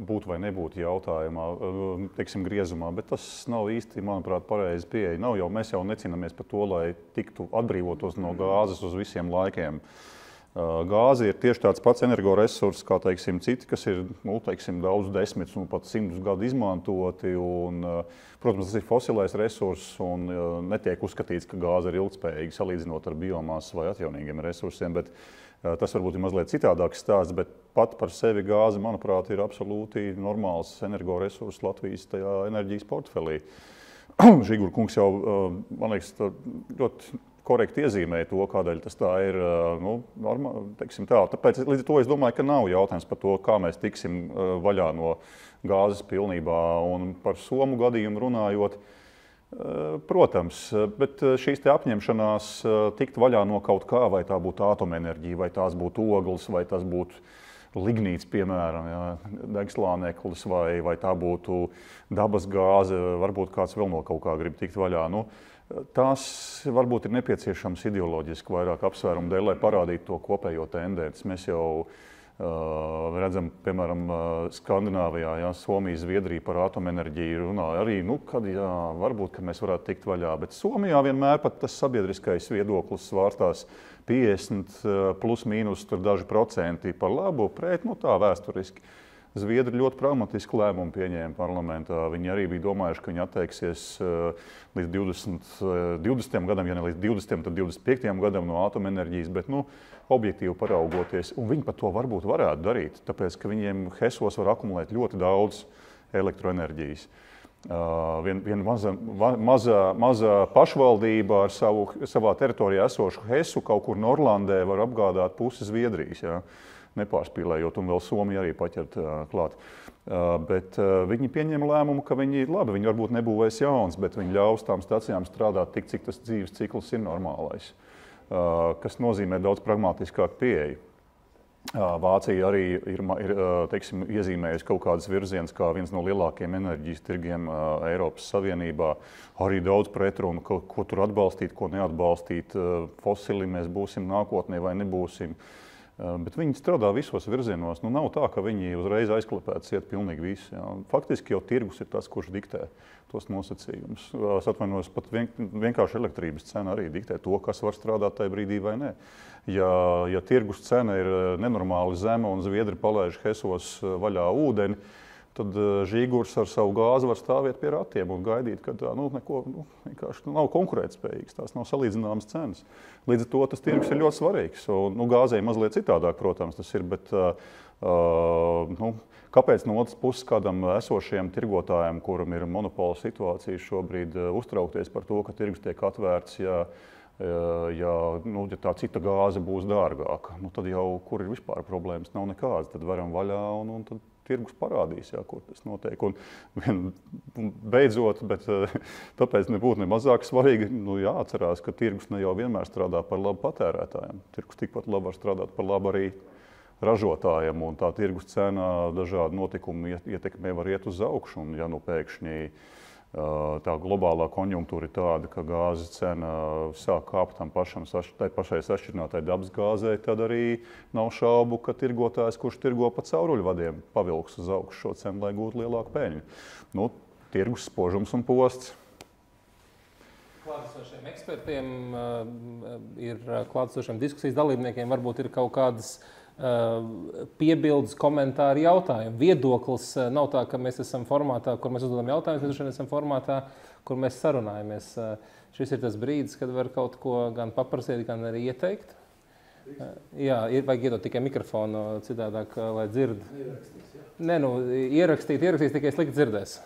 būt vai nebūt jautājumā, teiksim, griezumā, bet tas nav īsti, manuprāt, pareizi pieeja. Mēs jau necīnāmies par to, lai tiktu atbrīvotos no gāzes uz visiem laikiem. Gāze ir tieši tāds pats energoresurss, kā teiksim, citi, kas ir teiksim, daudz desmitus un pat 100 gadu izmantoti. Un, protams, tas ir fosilais resurss un netiek uzskatīts, ka gāze ir ilgspējīga salīdzinot ar biomasu vai atjaunīgiem resursiem. Bet, tas varbūt ir mazliet citādāks stāsts, bet pat par sevi gāze, manuprāt, ir absolūti normāls energoresurss Latvijas tajā enerģijas portfelī. Žigura kungs jau, man liekas, ļoti korekti iezīmēja to, kādēļ tas tā ir. Teiksim tā. Tāpēc līdz ar to es domāju, ka nav jautājums par to, kā mēs tiksim vaļā no gāzes pilnībā. Un par Somu gadījumu runājot, protams, bet šīs te apņemšanās tikt vaļā no kaut kā, vai tā būtu atomenerģija, vai tās būtu ogles, vai tas būtu lignīts, piemēram, degslāneklis, vai tā būtu dabas gāze, varbūt kāds vēl no kaut kā grib tikt vaļā. Tās varbūt ir nepieciešams ideoloģiski vairāk apsvērumu dēļ, lai parādītu to kopējo tendenci. Mēs jau redzam, piemēram, Skandināvijā, Somija, Zviedrija par atomenerģiju runā arī, kad varbūt, ka mēs varētu tikt vaļā. Bet Somijā vienmēr pat tas sabiedriskais viedoklis svārstās 50 plus mīnus daži procenti par labu, pret, tā vēsturiski. Zviedri ļoti pragmatiski lēmumu pieņēma parlamentā. Viņi arī bija domājuši, ka viņi atteiksies līdz 20 gadam, ja ne līdz 20, tad 25 gadam no atomenerģijas, bet objektīvi paraugoties. Un viņi pat to varbūt varētu darīt, tāpēc, ka viņiem HESOs var akumulēt ļoti daudz elektroenerģijas. Viena maza pašvaldība ar savā teritorijā esošu HESu kaut kur Norlandē var apgādāt pusi Zviedrijas. Ja? Nepārspīlējot, un vēl Somija arī paķert klāt. Bet viņi pieņēma lēmumu, ka viņi varbūt nebūvēs jauns, bet viņi ļaus tām stacijām strādāt tik, cik tas dzīves cikls ir normālais, kas nozīmē daudz pragmatiskāku pieeju. Vācija arī ir teiksim, iezīmējusi kaut kādas virzienas kā viens no lielākiem enerģijas tirgiem Eiropas Savienībā. Arī daudz pretrunu, ko tur atbalstīt, ko neatbalstīt. Fosili mēs būsim nākotnē vai nebūsim. Bet viņi strādā visos virzienos. Nav tā, ka viņi uzreiz aizklepēti iet pilnīgi visi. Jā. Faktiski jau tirgus ir tas, kurš diktē tos nosacījumus. Es atvainojos, pat vienkārši elektrības cena arī diktē to, kas var strādāt tajā brīdī vai nē. Ja tirgus cena ir nenormāli zema un Zviedri palaiž HESOs vaļā ūdeni, tad Žīgurs ar savu gāzi var stāvēt pie ratiem un gaidīt, ka tā vienkārši nav konkurētspējīgs, tās nav salīdzināmas cenas. Līdz ar to tas tirgus ir ļoti svarīgs. Gāzei mazliet citādāk, protams, tas ir, bet kāpēc no otras puses kādam esošajam tirgotājam, kuram ir monopola situācija šobrīd, uztraukties par to, ka tirgus tiek atvērts, ja tā cita gāze būs dārgāka, tad jau kur ir vispār problēmas, nav nekādas, tad varam vaļā un tad tirgus parādīs, kur tas notiek. Un beidzot, bet tāpēc nebūtu ne mazāk svarīgi, jāatcerās, ka tirgus ne jau vienmēr strādā par labu patērētājiem. Tirgus tikpat labi var strādāt par labu arī ražotājiem, un tā tirgus cena dažādu notikumu ietekmē var iet uz augšu. Un ja pēkšņi tā globālā konjunktūra ir tāda, ka gāzes cena sāk kāpt tai pašai sašķirinātai dabas gāzei, tad arī nav šaubu, ka tirgotājs, kurš tirgo pa cauruļvadiem, pavilks uz augšu šo cenu, lai gūtu lielāku peļņu. Tirgus spožums un posts. Klātesošiem ekspertiem ir klātesošiem diskusijas dalībniekiem varbūt ir kaut kādas piebildes, komentāri, jautājumi. Viedoklis nav tā, ka mēs esam formātā, kur mēs uzdodam jautājumus, bet šodien esam formātā, kur mēs sarunājamies. Šis ir tas brīdis, kad var kaut ko gan paprasīt, gan arī ieteikt. Jā, vajag iedot tikai mikrofonu, citādāk, lai dzird. Nē, ierakstīt tikai slikti dzirdēs.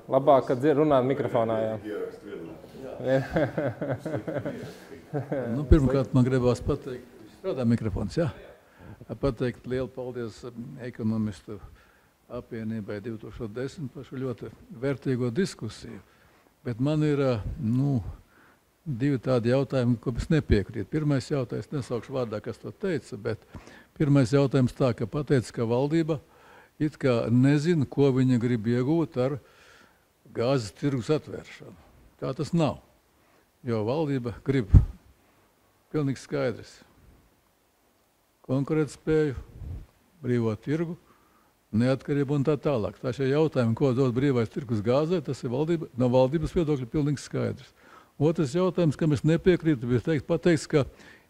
Labāk, kad runāt mikrofonā, jā. Pirmkārt, man gribās pateikt, strādā mikrofons, jā? Pateikt lielu paldies ekonomistu apvienībai 2010 par šo ļoti vērtīgo diskusiju. Bet man ir divi tādi jautājumi, ko es nepiekrītu. Pirmais jautājums, nesaukšu vārdā, kas to teica, bet pirmais jautājums tā, ka pateica, ka valdība it kā nezina, ko viņa grib iegūt ar gāzes tirgus atvēršanu. Tā tas nav, jo valdība grib pilnīgi skaidrs. Konkurētspēju, brīvo tirgu, neatkarību un tā tālāk. Tā šie jautājumi, ko dod brīvais tirgus gāzē, tas ir no valdības viedokļa pilnīgi skaidrs. Otrs jautājums, kam es nepiekrītu, bija pateikts, ka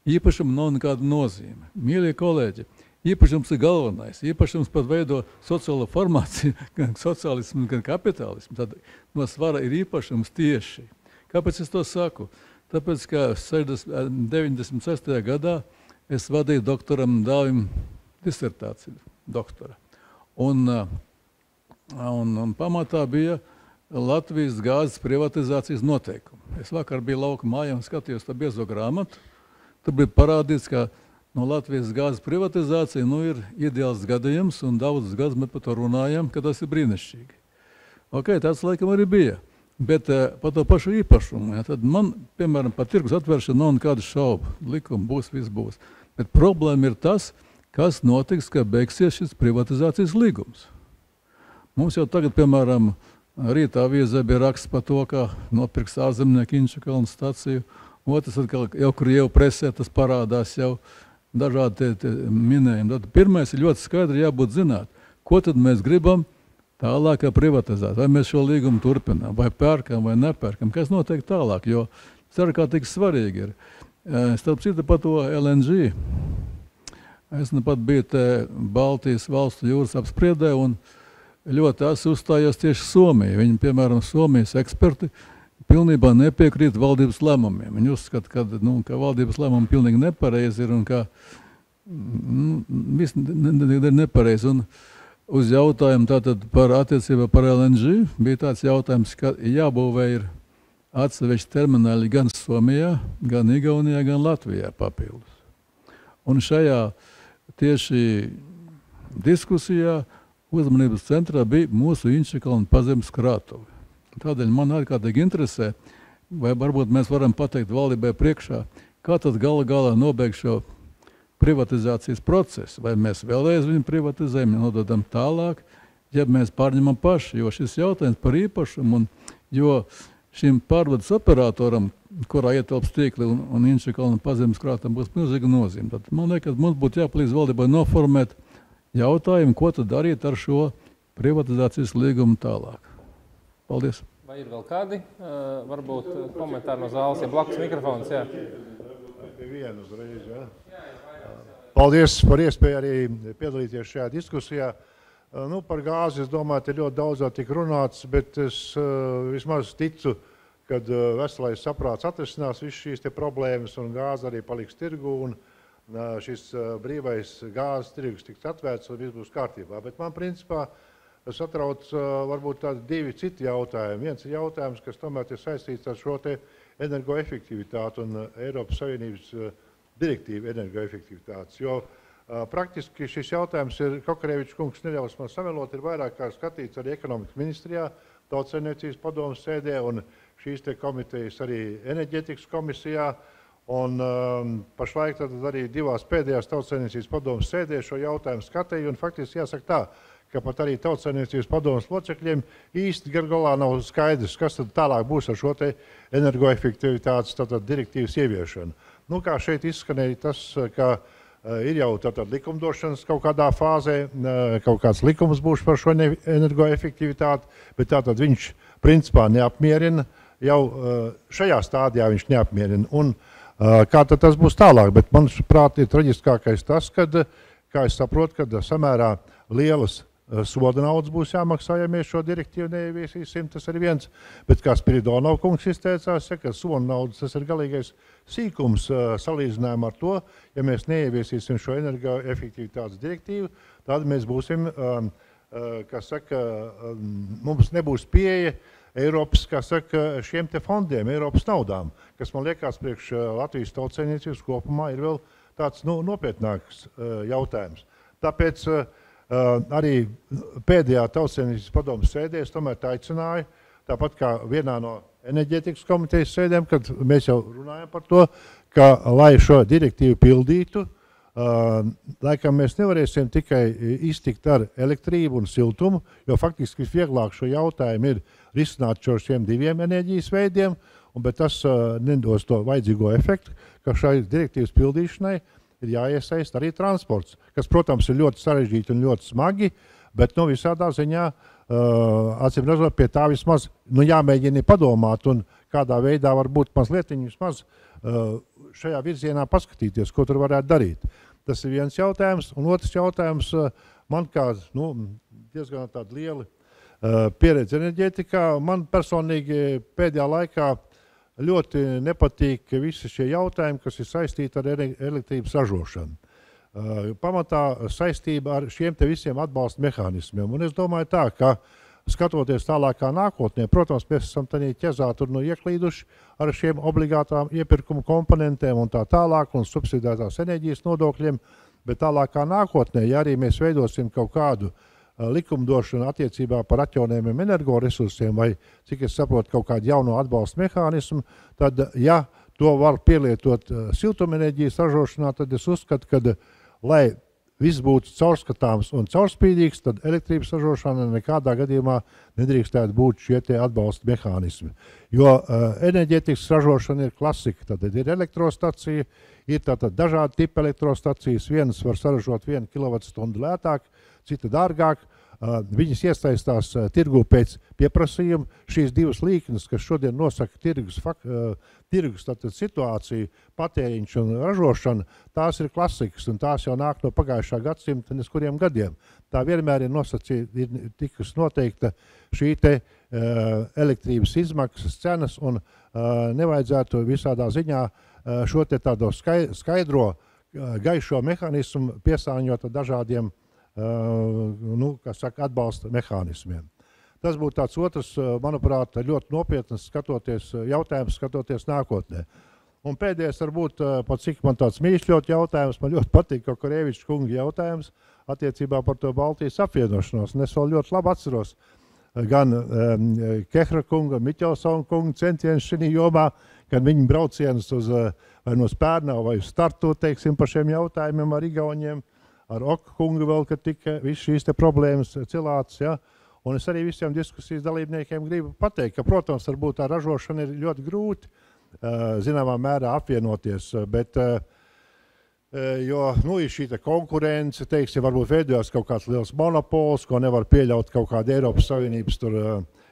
īpašam nav nekāda nozīme. Mīļie kolēģi, īpašums ir galvenais. Īpašums pat veido sociālo formāciju, gan sociālismu, gan kapitālismu. Tad no svara ir īpašums tieši. Kāpēc es to saku? Tāpēc, ka 96. gadā es vadīju doktoram Dāvim disertāciju doktora. Un pamatā bija Latvijas gāzes privatizācijas noteikumi. Es vakar biju lauka mājā un skatījos tā biezo grāmatu. Tur bija parādīts, ka no Latvijas gāzes privatizācija ir ideāls gadījums, un daudzus gadus mēs par to runājam, ka tas ir brīnišķīgi. Ok, tāds laikam arī bija. Bet par to pašu īpašumu, tad man, piemēram, par tirgus atvēršanu nav nekādu šaubu. Likumi būs, viss būs. Bet problēma ir tas, kas notiks, kad beigsies šis privatizācijas līgums. Mums jau tagad, piemēram, rītā avīzē bija raksts par to, ka nopirks ārzemnieki Inčukalnu staciju. Otrs, jau kur jau presē, tas parādās jau dažādi minējumi. Tad pirmais ir ļoti skaidri jābūt zināt, ko tad mēs gribam tālāk privatizēt. Vai mēs šo līgumu turpinām, vai pērkam, vai nepērkam. Kas notiek tālāk, jo ceru, kā tik svarīgi ir. Starp citu par to LNG. Es pat biju te Baltijas valstu jūras apspriedē un ļoti esmu uzstājos tieši Somiju. Viņi, piemēram, Somijas eksperti pilnībā nepiekrīt valdības lēmumiem. Viņi uzskata, ka valdības lēmumi pilnīgi nepareizi ir un ka viss ir nepareizi. Un uz jautājumu tātad par attiecībā par LNG bija tāds jautājums, ka jābūvē ir atsevišķi termināli gan Somijā, gan Igaunijā, gan Latvijā papildus. Un šajā tieši diskusijā uzmanības centrā bija mūsu Inčukalnu pazemes krātuve. Tādēļ man ārkārtīgi interesē, vai varbūt mēs varam pateikt valdībai priekšā, kā tad galā nobeigt šo privatizācijas procesu. Vai mēs vēlreiz viņu privatizējam, nododam tālāk, ja mēs pārņemam paši, jo šis jautājums par īpašumu, jo šim pārvades operatoram, kurā ietilps tīkli un Inčukalnu pazemes krātam būs milzīga nozīme. Tad man liekas, mums būtu jāpalīdz valdībai noformēt jautājumu, ko tad darīt ar šo privatizācijas līgumu tālāk. Paldies. Vai ir vēl kādi, varbūt komentāri no zāles, ja blakus mikrofons, jā? Vienu uzreiz, jā. Paldies par iespēju arī piedalīties šajā diskusijā. Par gāzi, es domāju, te ļoti daudz tik runāts, bet es vismaz ticu, kad veselais saprāts atrisinās visas šīs te problēmas un gāze arī paliks tirgu un šis brīvais gāzes tirgus tiks atvērts un viss būs kārtībā. Bet man principā satrauc varbūt tādi divi citi jautājumi. Viens ir jautājums, kas tomēr ir saistīts ar šo te energoefektivitāti un Eiropas Savienības direktīvu energoefektivitātes. Jo praktiski šis jautājums ir, Kokarevičs kungs neļaus man samelot, ir vairāk kā skatīts arī ekonomikas ministrijā, Tautsaimniecības padomes sēdē un šīs te komitejas arī enerģētikas komisijā. Un pašlaik tad arī divās pēdējās Tautsaimniecības padomes sēdē šo jautājumu skatīju un faktiski jāsaka tā, ka pat arī Tautsaimniecības padomes locekļiem īsti galā nav skaidrs, kas tad tālāk būs ar šo te energoefektivitātes direktīvas ieviešanu. Kā šeit izskanēja tas, ka ir jau tātad likumdošanas kaut kādā fāzē, kaut kāds likums būs par šo energoefektivitāti, bet tātad viņš principā neapmierina, jau šajā stādijā viņš neapmierina. Un kā tad tas būs tālāk, bet manuprāt ir traģiskākais tas, kad, kā es saprotu, kad samērā lielas soda naudas būs jāmaksā, ja mēs šo direktīvu neieviesīsim, tas ir viens. Bet kā Spiridonov kungs izteicās, ka soda naudas tas ir galīgais sīkums salīdzinājumā ar to, ja mēs neieviesīsim šo energoefektivitātes direktīvu, tad mēs būsim, mums nebūs pieeja Eiropas, šiem te fondiem, Eiropas naudām, kas man liekas priekš Latvijas tautsaimniecības kopumā ir vēl tāds nopietnāks jautājums. Tāpēc arī pēdējā Tautsaimniecības padomes sēdē es tomēr aicināju, tāpat kā vienā no enerģētikas komitejas sēdēm, kad mēs jau runājam par to, ka, lai šo direktīvu pildītu, laikam mēs nevarēsim tikai iztikt ar elektrību un siltumu, jo faktiski visvieglāk šo jautājumu ir risināt šo šiem diviem enerģijas veidiem, bet tas nedos to vajadzīgo efektu, ka šai direktīvas pildīšanai ir jāiesaist arī transports, kas, protams, ir ļoti sarežģīti un ļoti smagi, bet visādā ziņā, acīm redzot, pie tā vismaz jāmēģina padomāt un kādā veidā varbūt mazliet vismaz šajā virzienā paskatīties, ko tur varētu darīt. Tas ir viens jautājums, un otrs jautājums man kā diezgan tāda liela pieredze enerģētikā. Man personīgi pēdējā laikā ļoti nepatīk visi šie jautājumi, kas ir saistīti ar elektrības ražošanu. Pamatā saistība ar šiem te visiem atbalsta mehānismiem. Un es domāju tā, ka skatoties tālākā nākotnē, protams, mēs esam tādā ķezā tur ieklīduši ar šiem obligātām iepirkuma komponentiem un tā tālāk un subsidētās enerģijas nodokļiem, bet tālākā nākotnē, ja arī mēs veidosim kaut kādu likumdošanu attiecībā par atjaunojumiem energoresursiem vai, cik es saprotu, kaut kādu jauno atbalsta mehānismu, tad, ja to var pielietot siltumenerģijas ražošanā, tad es uzskatu, ka, lai viss būtu caurskatāms un caurspīdīgs, tad elektrības ražošana nekādā gadījumā nedrīkstētu būt šie tie atbalsta mehānismi. Jo enerģētikas ražošana ir klasika. Tad ir elektrostacija, ir tātad dažādi tipi elektrostacijas. Vienas var saražot 1 kWh lētāk, cita dārgāk. Viņas iesaistās tirgu pēc pieprasījuma. Šīs divas līknes, kas šodien nosaka tirgus situāciju, patēriņš un ražošana, tās ir klasikas, un tās jau nāk no pagājušā gadsimta neskuriem gadiem. Tā vienmēr ir tikus noteikta šī te elektrības izmaksas cenas, un nevajadzētu visādā ziņā šo te tādo skaidro gaišo mehānismu piesāņot ar dažādiem atbalsta mehānismiem. Tas būtu tāds otrs, manuprāt, ļoti nopietnas jautājums skatoties nākotnē. Un pēdējais varbūt, pat cik man tāds mīļš jautājums, man ļoti patīk Kokoreviča kunga jautājums attiecībā par to Baltijas apvienošanos. Un es vēl ļoti labi atceros gan Kehra kunga, Miķelsona kunga centienus šī jomā, gan viņa braucienus vai no Spērnavu vai uz Tartu, teiksim, par šiem jautājumiem ar Igauniem, ar Oku kungu vēl, kad tika viss šīs te problēmas cilāts, ja. Un es arī visiem diskusijas dalībniekiem gribu pateikt, ka, protams, varbūt tā ražošana ir ļoti grūti, zināmā mērā apvienoties, bet, jo, ir šī konkurence, teiksim, varbūt veidojas kaut kāds liels monopols, ko nevar pieļaut kaut kāda Eiropas Savienības tur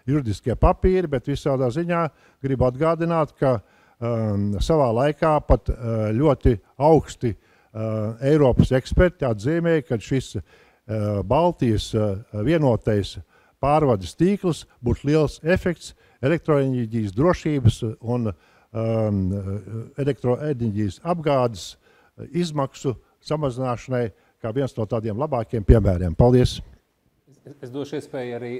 juridiskie papīri, bet visādā ziņā gribu atgādināt, ka savā laikā pat ļoti augsti Eiropas eksperti atzīmēja, ka šis Baltijas vienotais pārvades tīkls būtu liels efekts elektroenerģijas drošības un elektroenerģijas apgādes izmaksu samazināšanai kā viens no tādiem labākiem piemēriem. Paldies! Es došu iespēju arī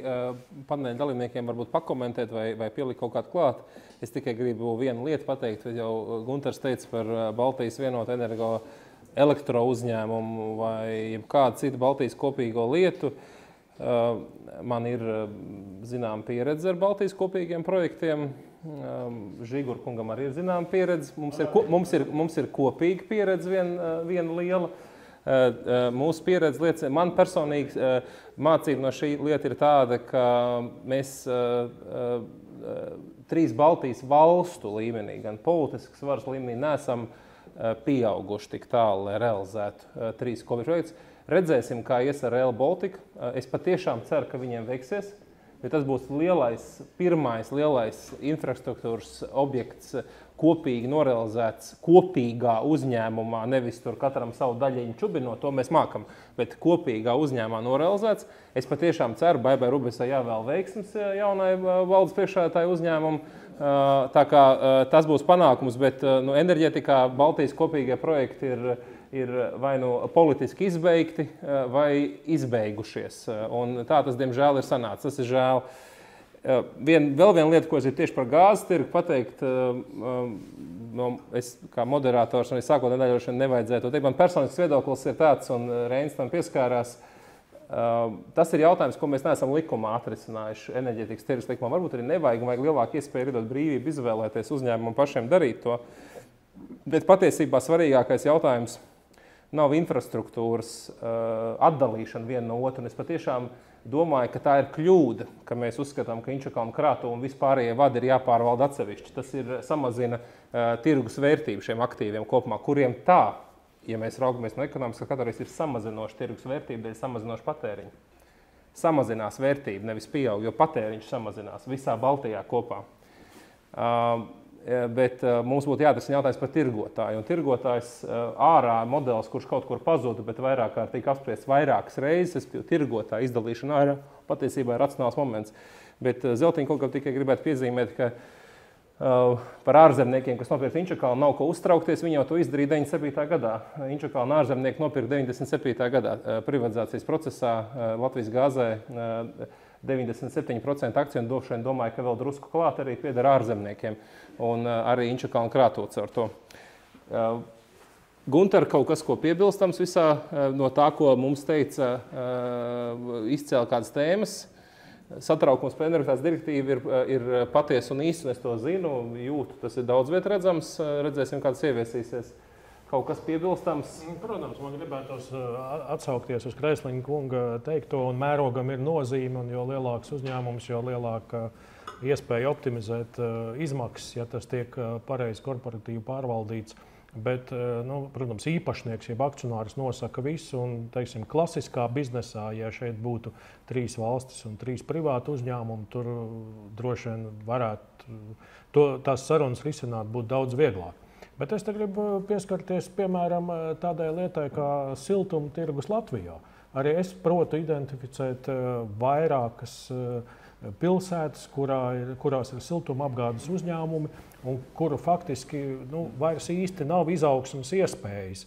paneļa dalībniekiem varbūt pakomentēt vai pielikt kaut kādu klāt. Es tikai gribu vienu lietu pateikt, jau Guntars teica par Baltijas vienotu energo elektro uzņēmumu vai kādu citu Baltijas kopīgo lietu. Man ir zinām pieredze ar Baltijas kopīgiem projektiem. Žigur kungam arī ir zinām pieredze. Mums ir kopīga pieredze viena liela. Mūsu pieredze liecina, man personīgi mācība no šī lieta ir tāda, ka mēs 3 Baltijas valstu līmenī, gan politiskas varas līmenī, neesam pieauguši tik tālu, lai realizētu 3 kopīgus projektus. Redzēsim, kā ies ar Rail Baltica. Es patiešām ceru, ka viņiem veiksies, jo tas būs pirmais lielais infrastruktūras objekts kopīgi norealizēts kopīgā uzņēmumā, nevis tur katram savu daļiņu čubinot, to mēs mākam, bet kopīgā uzņēmumā norealizēts. Es patiešām ceru, Baibai Rubisai jāvēl veiksmes jaunai valdes priekšsēdētāju uzņēmumu. Tā kā tas būs panākums, bet enerģētikā Baltijas kopīgie projekti ir vai politiski izbeigti vai izbeigušies. Un tā tas, diemžēl, ir sanācis. Tas ir žēl. Vēl viena lieta, ko es tieši par gāzes tirgu pateikt, es kā moderators un sākotnē daļošana nevajadzētu teikt. Man personisks viedoklis ir tāds, un Reinis tam pieskārās. Tas ir jautājums, ko mēs neesam likumā atrisinājuši enerģētikas tirgus likumā. Varbūt arī vajag lielāku iespēju iedot brīvību izvēlēties uzņēmumam pašiem darīt to. Bet patiesībā svarīgākais jautājums nav infrastruktūras atdalīšana viena no otru. Un es patiešām domāju, ka tā ir kļūda, ka mēs uzskatām, ka Inčukalna krātuve un vispārējie vadi ir jāpārvalda atsevišķi. Tas ir samazina tirgus vērtību šiem aktīviem kopumā, kuriem tā, ja mēs raugamies no ekonomiskā skatoties, ir samazinoša tirgus vērtība, dēļ samazinoša patēriņa. Samazinās vērtība, nevis pieaug, jo patēriņš samazinās visā Baltijā kopā. Bet mums būtu jāatrisina jautājums par tirgotāju. Un tirgotājs ārā modelis, kurš kaut kur pazuda, bet vairāk kārt tika apspriests vairākas reizes, tirgotāja izdalīšana ārā patiesībā ir racionāls moments. Bet Zeltiņa kaut kā tikai gribētu piezīmēt, ka par ārzemniekiem, kas nopirka Inčukalnu, nav ko uztraukties. Viņi jau to izdarīja 97. gadā. Inčukalnu ārzemnieki nopirka 97. gadā privatizācijas procesā Latvijas gāzē 97% akciju un došana domāju, ka vēl drusku klāt arī pieder ārzemniekiem un arī Inčukalna krātuve caur to. Gunter, kaut kas, ko piebilstams visā no tā, ko mums teica, izcēla kādas tēmas. Satraukums par enerģētikas direktīvu ir patiesa un īsts, un es to zinu, jūtu. Tas ir daudz viet redzams, redzēsim, kāds ieviesīsies. Kaut kas piebilstams? Protams, man gribētos atsaukties uz Kreisliņa kunga teikto, un mērogam ir nozīme, un jo lielāks uzņēmums, jo lielāka iespēja optimizēt izmaksas, ja tas tiek pareizi korporatīvi pārvaldīts. Bet, protams, īpašnieks, jeb akcionāris nosaka visu, un, teiksim, klasiskā biznesā, ja šeit būtu 3 valstis un 3 privāti uzņēmumi, tur droši vien varētu tās sarunas risināt būtu daudz vieglāk. Bet es te gribu pieskarties, piemēram, tādai lietai kā siltuma tirgus Latvijā. Arī es protu identificēt vairākas pilsētas, kurās ir siltuma apgādes uzņēmumi, un kuru faktiski vairs īsti nav izaugsmes iespējas.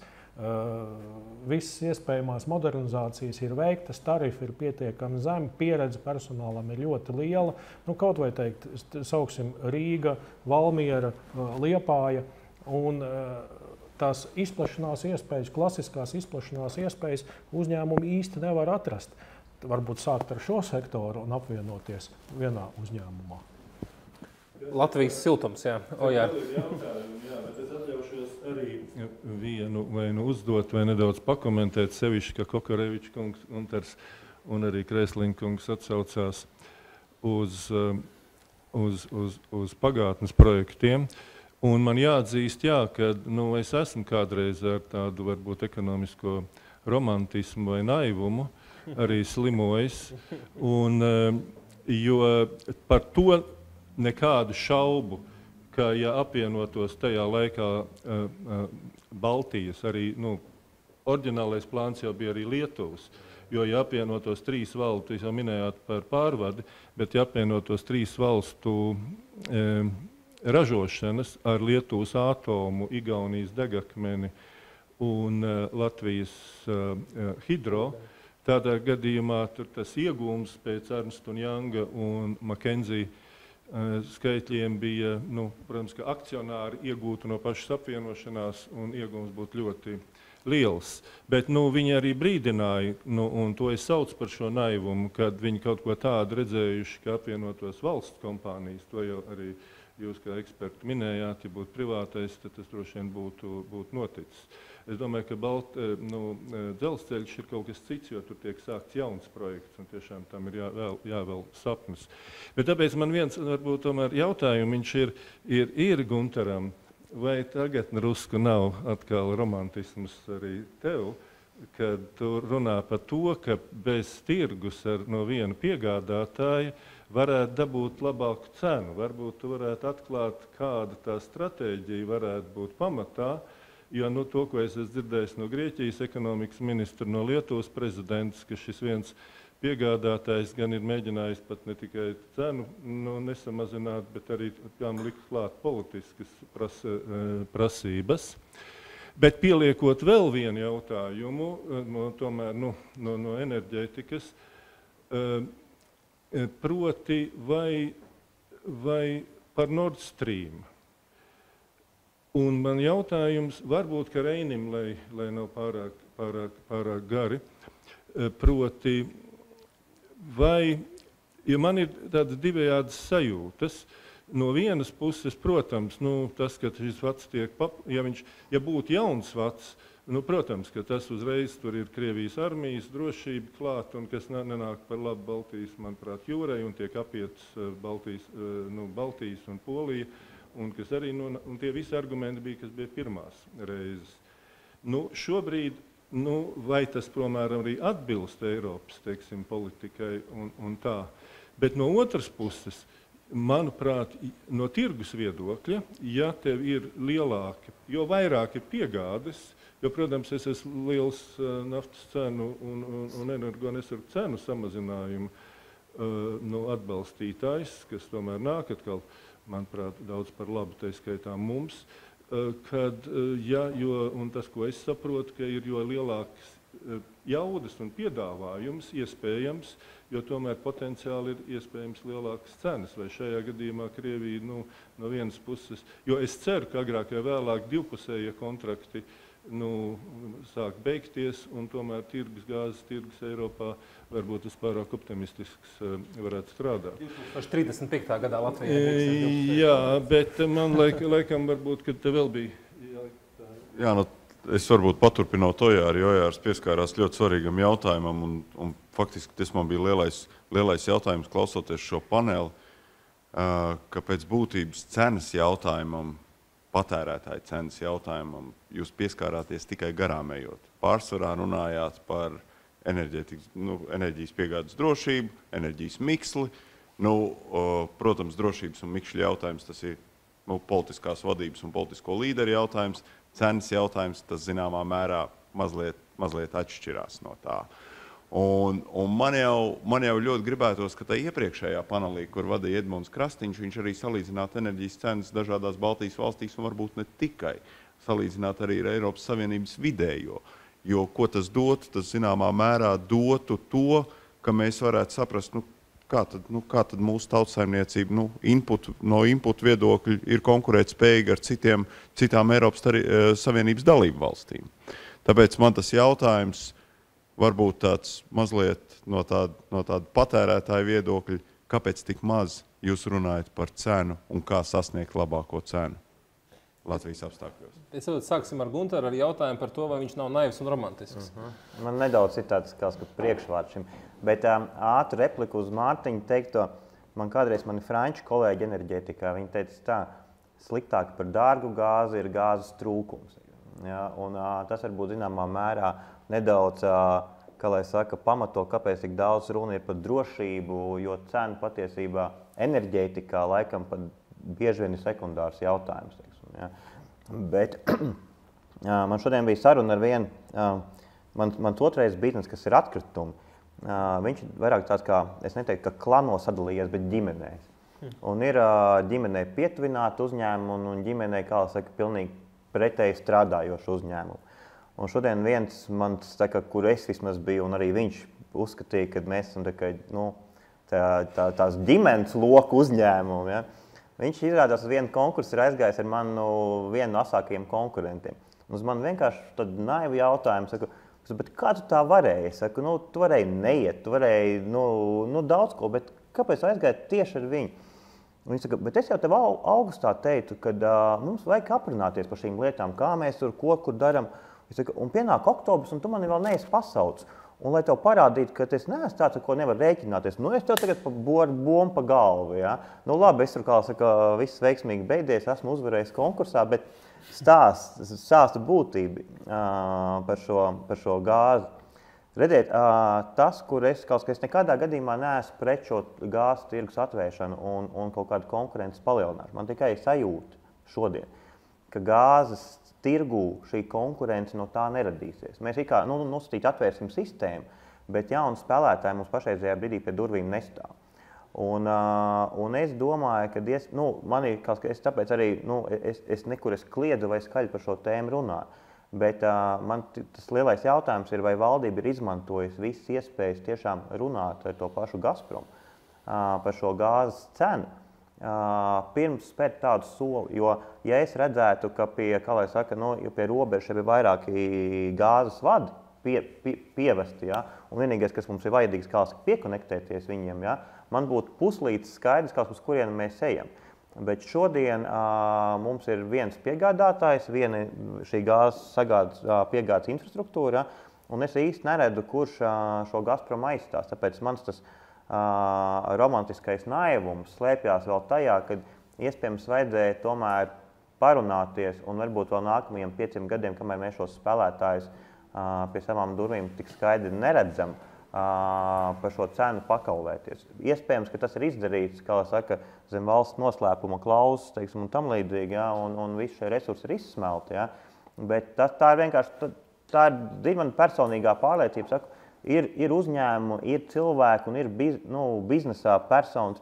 Visas iespējamās modernizācijas ir veiktas, tarifi ir pietiekami zemi, pieredze personālam ir ļoti liela. Kaut vai teikt, sauksim Rīga, Valmiera, Liepāja. Un tās izplašanās iespējas, klasiskās izplašanās iespējas uzņēmumi īsti nevar atrast. Varbūt sākt ar šo sektoru un apvienoties vienā uzņēmumā. Latvijas siltums, jā. Jā, bet es atļaušos arī vienu vai uzdot vai nedaudz pakomentēt sevišķi, ka Kokarevičs kungs, Gunters un arī Kreisliņa kungs atsaucās uz pagātnes projektiem. Un man jāatzīst, ka es esmu kādreiz ar tādu varbūt ekonomisko romantismu vai naivumu arī slimojis. Jo par to nekādu šaubu, ka ja apvienotos tajā laikā Baltijas, arī oriģinālais plāns jau bija arī Lietuvas, jo ja apvienotos 3 valstu, jūs jau minējāt par pārvadi, bet ja apvienotos 3 valstu ražošanas ar Lietuvas atomu, Igaunijas degakmeni un Latvijas hidro, tādā gadījumā tur tas iegūms pēc Ernst & Younga un McKenzie skaitļiem bija, protams, ka akcionāri iegūtu no pašas apvienošanās un iegūms būtu ļoti liels. Bet viņi arī brīdināja, un to es saucu par šo naivumu, kad viņi kaut ko tādu redzējuši, ka apvienotos valsts kompānijas, to jau arī jūs kā eksperti minējāt, ja būtu privātais, tad tas droši vien būtu noticis. Es domāju, ka dzelzceļš ir kaut kas cits, jo tur tiek sākts jauns projekts, un tiešām tam ir jāvēl sapnis. Bet tāpēc man viens, varbūt tomēr jautājumiņš ir Gunteram, vai tagad drusku nav atkal romantisms arī tev, kad tu runā par to, ka bez tirgus no viena piegādātāja varētu dabūt labāku cenu. Varbūt tu varētu atklāt, kāda tā stratēģija varētu būt pamatā, jo to, ko es esmu dzirdējis no Grieķijas ekonomikas ministra, no Lietuvas prezidents, ka šis viens piegādātājs gan ir mēģinājis pat ne tikai cenu nesamazināt, bet arī tam likt klāt politiskas prasības. Bet pieliekot vēl vienu jautājumu no enerģētikas, proti vai par Nord Stream. Un man jautājums, varbūt, ka Reinim, lai nav pārāk gari, proti, vai, ja man ir tādas divējādas sajūtas, no vienas puses, protams, tas, ka šis vats tiek, ja būtu jauns vats, Nu, protams, ka tas uzreiz tur ir Krievijas armijas drošība klāt, un kas nenāk par labu Baltijas, manuprāt, jūrai, un tiek apietas Baltijas un Polija, un kas arī, un tie visi argumenti bija, kas bija pirmās reizes. Nu, šobrīd, vai tas, promēram, arī atbilst Eiropas, teiksim, politikai un tā, bet no otras puses, manuprāt, no tirgus viedokļa, ja tev ir lielāki, jo vairāk ir piegādes, jo, protams, es esmu liels naftas cenu un energoresursu cenu samazinājumu atbalstītājs, kas tomēr nāk atkal, manuprāt, daudz par labu, tā skaitā mums, kad, un tas, ko es saprotu, ka ir jo lielāks jaudas un piedāvājums iespējams, jo tomēr potenciāli ir iespējams lielākas cenas, vai šajā gadījumā Krievija no vienas puses, jo es ceru, ka agrāk vai vēlāk divpusējie kontrakti sāk beigties, un tomēr gāzes tirgus Eiropā varbūt uz pārāk optimistisks varētu strādāt. 2035. gadā Latvijā. Jā, bet man laikam varbūt, kad te vēl bija. Jā, es varbūt paturpinot to, arī Ojārs pieskārās ļoti svarīgam jautājumam, un faktiski tas man bija lielais jautājums, klausoties šo paneli, ka pēc būtības cenas jautājumam, patērētāju cenas jautājumam, jūs pieskārāties tikai garām ejot. Pārsvarā runājāt par enerģijas piegādes drošību, enerģijas miksli. Protams, drošības un mikšļa jautājums, tas ir politiskās vadības un politisko līderu jautājums. Cenas jautājums, tas zināmā mērā mazliet atšķirās no tā. Un man jau ļoti gribētos, ka tā iepriekšējā panelī, kur vadīja Edmunds Krastiņš, viņš arī salīdzinātu enerģijas cenas dažādās Baltijas valstīs, un varbūt ne tikai salīdzināt arī ar Eiropas Savienības vidējo. Jo ko tas dotu, tas zināmā mērā dotu to, ka mēs varētu saprast, kā tad mūsu tautsaimniecība no input viedokļu ir konkurētspējīga ar citām Eiropas Savienības dalību valstīm. Tāpēc man tas jautājums varbūt tāds mazliet no tāda patērētāja viedokļa, kāpēc tik maz jūs runājat par cenu un kā sasniegt labāko cenu Latvijas apstākļos? Es sāksim ar Guntaru ar jautājumu par to, vai viņš nav naivs un romantisks. Man nedaudz ir tāds priekšvārds šim, bet ātru repliku uz Mārtiņu teikto, man kādreiz mani franču kolēģi enerģētikā, viņi teica tā, sliktāk par dārgu gāzi ir gāzes trūkums. Ja, un tas varbūt zināmā mērā nedaudz, kā lai saka, pamato, kāpēc tik daudz runa ir par drošību, jo cena patiesībā enerģētikā laikam pat bieži vien ir sekundārs jautājums. Teiksim, ja. Bet man šodien bija saruna ar vienu, mans otrais bizness, kas ir atkritumi. Viņš ir vairāk tāds kā, es neteiktu, ka klanos sadalījies, bet ģimenēs. Un ir ģimenē pietuvināti uzņēmumi un ģimenē, kā lai saka, pilnīgi pretēji strādājošu uzņēmumu. Un šodien viens mans, kur es vismaz biju, un arī viņš uzskatīja, ka mēs esam tās ģimenes loku uzņēmumi. Ja? Viņš izrādās uz vienu konkursu, ir aizgājis ar manu vienu no asākajiem konkurentiem. Uz man vienkārši tādu naivu jautājumu, saku, bet kā tu tā varēji? Saku, tu varēji neiet, tu varēji daudz ko, bet kāpēc aizgāji tieši ar viņu? Un viņš saka, bet es jau tev augustā teicu, ka mums vajag aprunāties par šīm lietām, kā mēs tur ko, kur daram. Saka, un pienāk oktobrs, un tu mani vēl neesi pasauc. Un lai tev parādītu, ka es neesmu tāds, ar ko nevar rēķināties, es tev tagad bombu pa galvu. Ja? Labi, es tur, kā saka, viss veiksmīgi beidzies, esmu uzvarējis konkursā, bet stāsta būtību par šo gāzi. Redziet, tas, kur es nekādā gadījumā neesmu pret šo gāzes tirgus atvēršanu un kaut kādu konkurences palielināšanu. Man tikai sajūta šodien, ka gāzes tirgū šī konkurence no tā neradīsies. Mēs kā nosacīt atvērsim sistēmu, bet jauni spēlētāji mums pašreizajā brīdī pie durvīm nestāv. Un es domāju, ka es tāpēc arī, es nekur kliedu vai skaļi par šo tēmu runāju, bet man tas lielais jautājums ir, vai valdība ir izmantojusi visas iespējas tiešām runāt ar to pašu Gazprom par šo gāzes cenu. Pirms spērt tādu soli, jo, ja es redzētu, ka pie robežas ir vairāki gāzes vadi pievesti, ja, un vienīgais, kas mums ir vajadzīgs, piekonektēties viņiem, ja, man būtu puslīdz skaidrs, uz kurienu mēs ejam. Bet šodien mums ir viens piegādātājs, viena šī gāzes piegādes infrastruktūra, un es īsti neredzu, kurš šo Gazprom aizstās. Tāpēc mans tas romantiskais naivums slēpjās vēl tajā, kad iespējams vajadzēja tomēr parunāties un varbūt vēl nākamajiem 5 gadiem, kamēr mēs šos spēlētājus pie savām durvīm tik skaidri neredzam, par šo cenu pakaulēties. Iespējams, ka tas ir izdarīts, kā saka, zem valsts noslēpuma klauzes, teiksim, un tam līdzīgi, ja, un visi šie resursi ir izsmelti. Ja. Bet tā ir vienkārši, tā ir man personīgā pārliecība. Saku, ir uzņēmumi, ir cilvēki un ir biznesā personas,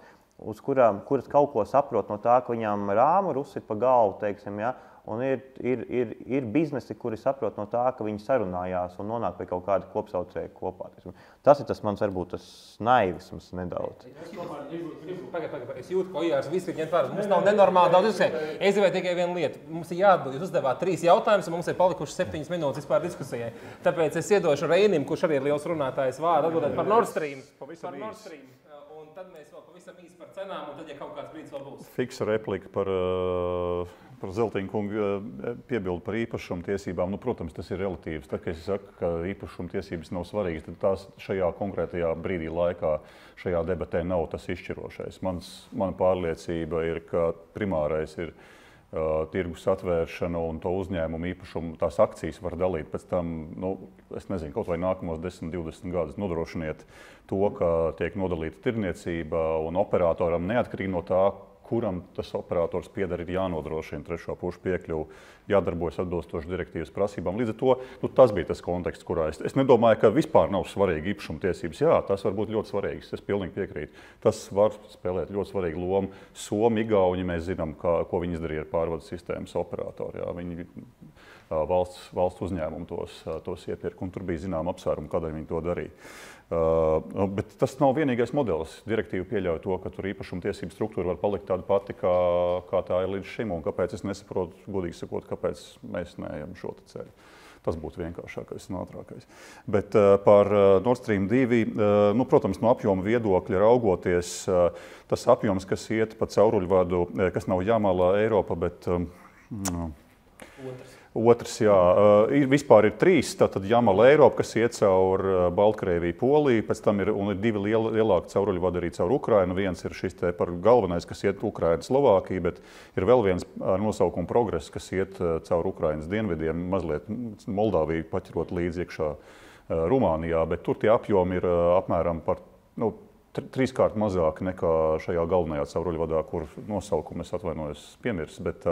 kuras kaut ko saprot no tā, ka viņām rāmu rusit pa galvu, teiksim, ja. Un ir biznesi, kuri saprot no tā, ka viņi sarunājās un nonāk pie kaut kāda kopsaucēja kopā. Tas ir tas mans, varbūt, tas naivisms nedaudz. Es jūtu, ka Ojārs visu ņemt vērā. Mums nav nenormāli daudz diskusiju. Es gribēju tikai vienu lietu. Mums ir jāatbild. Jūs uzdevāt 3 jautājumus, un mums ir palikuši 7 minūtes vispār diskusijai. Tāpēc es iedošu Reinim, kurš arī ir liels runātājs, vārdu atbildēt par Nord Stream. Un tad mēs vēl pavisam īsi par cenām, un tad, ja kaut kāds brīdis vēl būs. Fiksa replika par Zeltiņa kunga piebildu par īpašumtiesībām. Protams, tas ir relatīvs. Tad, kad es saku, ka īpašumtiesības nav svarīgas, tad tās šajā konkrētajā brīdī laikā šajā debatē nav tas izšķirošais. Mana pārliecība ir, ka primārais ir tirgus atvēršana un to uzņēmumu īpašumu, tās akcijas var dalīt pēc tam, es nezinu, kaut vai nākamos 10, 20 gadus nodrošiniet to, ka tiek nodalīta tirniecība un operatoram neatkarīgi no tā, kuram tas operators pieder, ir jānodrošina trešo pušu piekļuvu, jādarbojas atbilstoši direktīvas prasībām. Līdz ar to tas bija tas konteksts, kurā es nedomāju, ka vispār nav svarīgi īpašumtiesības. Jā, tas var būt ļoti svarīgs, es pilnīgi piekrītu. Tas var spēlēt ļoti svarīgu lomu. Somi, Igauņi, mēs zinām, ko viņi izdarīja ar pārvades sistēmas operātori. Jā, viņi valsts uzņēmumi tos iepirka, un tur bija zinām apsvērumi, kādēļ viņi to darīja. Bet tas nav vienīgais modelis. Direktīva pieļauj to, ka tur īpašumtiesību struktūra var palikt tāda pati, kā tā ir līdz šim, un kāpēc es nesaprotu, godīgi sakot, kāpēc mēs neejam šo ceļu. Tas būtu vienkāršākais un ātrākais. Bet par Nord Stream 2, protams, no apjoma viedokļa raugoties, tas apjoms, kas iet pa cauruļvadu, kas nav Jamala Eiropa, bet Otrs, jā, vispār ir 3, tātad Jamala Eiropa, kas iet caur Baltkrieviju, Poliju, pēc tam ir 2 lielāki cauruļvadi arī caur Ukrainu. Viens ir šis te par galvenais, kas iet Ukraina, Slovākija, bet ir vēl viens nosaukuma Progress, kas iet caur Ukrainas dienvidiem, mazliet Moldāviju paķerot līdz iekšā Rumānijā, bet tur tie apjomi ir apmēram par 3-kārt mazāk nekā šajā galvenajā cauruļvadā, kur nosaukumu es atvainojos piemirst. Bet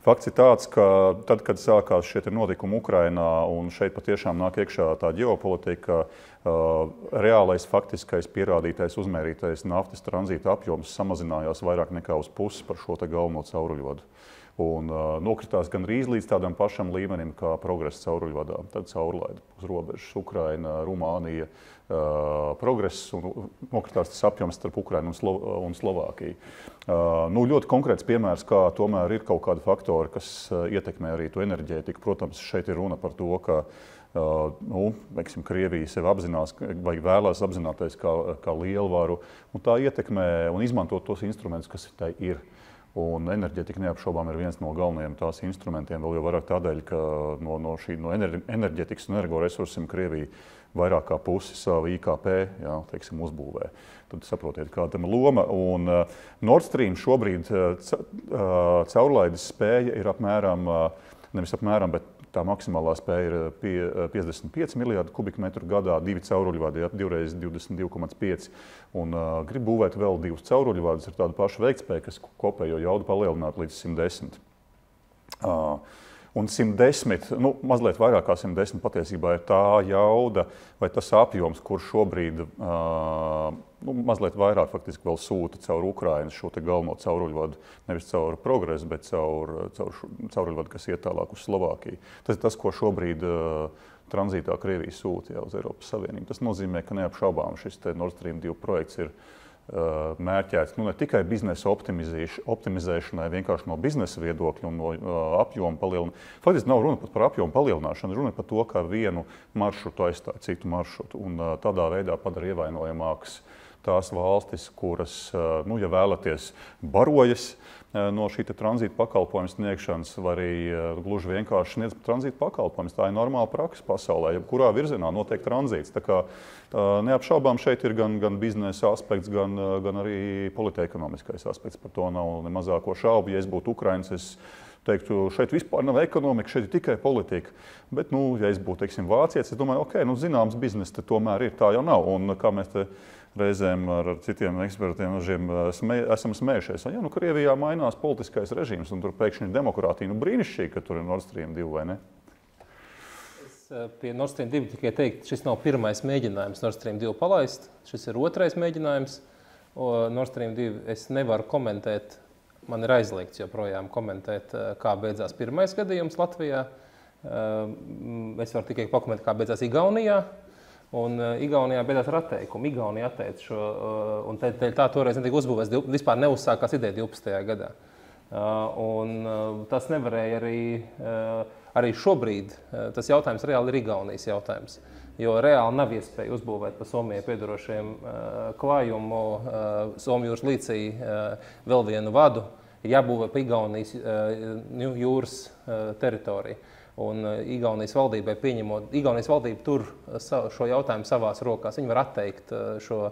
fakts ir tāds, ka tad, kad sākās šie notikumi Ukrainā un šeit patiešām nāk iekšā tā ģeopolitika, reālais, faktiskais, pierādītais, uzmērītais naftas tranzīta apjoms samazinājās vairāk nekā uz pusi par šo te galveno cauruļvadu. Un nokritās gandrīz līdz tādam pašam līmenim kā Progress cauruļvadā. Tad caurlaida uz robežas Ukraina, Rumānija, Progress un nokritās tas apjoms starp Ukrainu un Slovākiju. Ļoti konkrēts piemērs, kā tomēr ir kaut kādi faktori, kas ietekmē arī to enerģētiku. Protams, šeit ir runa par to, ka Krievija sevi apzinās vai vēlās apzināties kā lielvaru, un tā ietekmē un izmantot tos instrumentus, kas tai ir. Un enerģētika neapšaubām ir viens no galvenajiem tās instrumentiem, vēl jau vairāk tādēļ, ka no enerģētikas un energoresursiem Krievija vairāk kā pusi savu IKP, uzbūvē. Tad saprotiet, kāda tam loma. Un Nord Stream šobrīd caurlaides spēja ir apmēram, nevis apmēram, bet tā maksimālā spēja ir 55 miljardi kubikmetru gadā, 2 cauruļvadi, 2 × 22,5. Un grib būvēt vēl 2 cauruļvadus ar tādu pašu veiktspēju, kas kopējo jaudu palielināt līdz 110. Un 110, mazliet vairāk kā 110 patiesībā ir tā jauda vai tas apjoms, kur šobrīd mazliet vairāk faktiski vēl sūta caur Ukrainas šo te galveno cauruļvadu, nevis caur Progresu, bet caur cauruļvadu, kas iet tālāk uz Slovākiju. Tas ir tas, ko šobrīd tranzītā Krievija sūta uz Eiropas Savienību. Tas nozīmē, ka neapšaubām šis te Nord Stream 2 projekts ir mērķēts ne tikai biznesa optimizēšanai, vienkārši no biznesa viedokļa un no apjoma palielināšanas. Faktiski nav runa par apjomu palielināšanu, runa par to, kā vienu maršrutu aizstāja citu maršrutu un tādā veidā padara ievainojamākas tās valstis, kuras, ja vēlaties, barojas no šī tranzīta pakalpojuma sniegšanas, vai arī gluži vienkārši sniedz tranzīta pakalpojumus. Tā ir normāla praksa pasaulē, jebkurā virzienā notiek tranzīts. Tā kā neapšaubām šeit ir gan biznesa aspekts, gan arī politekonomiskais aspekts. Par to nav ne mazāko šaubu. Ja es būtu Ukrainas, es teiktu, šeit vispār nav ekonomika, šeit ir tikai politika. Bet, ja es būtu, teiksim, vācietis, es domāju, zināms biznes te tomēr ir, tā jau nav. Un kā mēs te reizēm ar citiem ekspertiem esam smējušies. Ja, Krievijā mainās politiskais režīms un tur pēkšņi ir demokrātija. Brīnišķīgi, ka tur ir Nord Stream 2, vai ne? Es pie Nord Stream 2 tikai teikt, šis nav pirmais mēģinājums Nord Stream 2 palaist. Šis ir otrais mēģinājums. Nord Stream 2 es nevaru komentēt. Man ir aizliegts joprojām komentēt, kā beidzās pirmais gadījums Latvijā. Es varu tikai pakomentēt, kā beidzās Igaunijā. Un Igaunijā beidzās ar atteikumu. Igaunija atteica šo, un tā toreiz netika uzbūvēts, vispār neuzsākās ideja 12. gadā. Un tas nevarēja arī šobrīd, tas jautājums reāli ir Igaunijas jautājums. Jo reāli nav iespēja uzbūvēt pa Somijai piedarošiem klājumu Somjūras līcī vēl vienu vadu. Ir jābūvē pa Igaunijas jūras teritoriju. Un Igaunijas valdībai Igaunijas valdība tur šo jautājumu savās rokās. Viņi var atteikt šo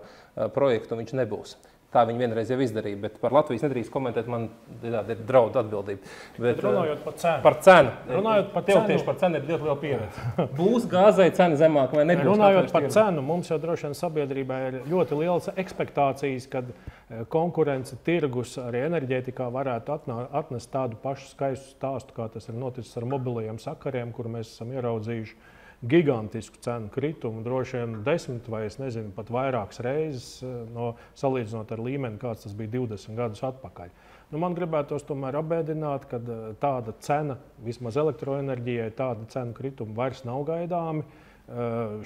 projektu, un viņš nebūs. Tā viņi vienreiz jau izdarīja, bet par Latvijas nedrīkst komentēt, man ir draudu atbildība. Bet, runājot par cenu. Par cenu. Runājot par cenu. Tieši par cenu ir ļoti liela pieredze. Būs gāzei cena zemāk vai nebūs? Runājot par cenu, mums jau droši vien sabiedrībā ir ļoti lielas ekspektācijas, kad konkurence tirgus arī enerģētikā varētu atnest tādu pašu skaistu stāstu, kā tas ir noticis ar mobilajiem sakariem, kur mēs esam ieraudzījuši gigantisku cenu kritumu, droši vien 10 vai es nezinu, pat vairākas reizes, salīdzinot ar līmeni, kāds tas bija 20 gadus atpakaļ. Man gribētos tomēr apbēdināt, ka tāda cena, vismaz elektroenerģijai, tāda cenu krituma vairs nav gaidāmi.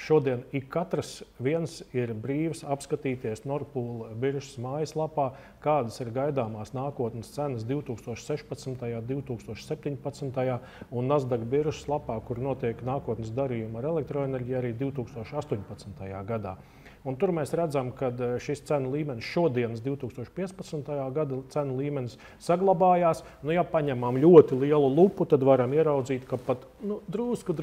Šodien ik katrs viens ir brīvs apskatīties Nord Pool biržas mājaslapā, kādas ir gaidāmās nākotnes cenas 2016. 2017. un Nasdaq biržas lapā, kur notiek nākotnes darījumi ar elektroenerģiju arī 2018. gadā. Un tur mēs redzam, ka šis cenu līmenis šodienas 2015. gada cenu līmenis saglabājās. Ja paņemam ļoti lielu lupu, tad varam ieraudzīt, ka pat drusku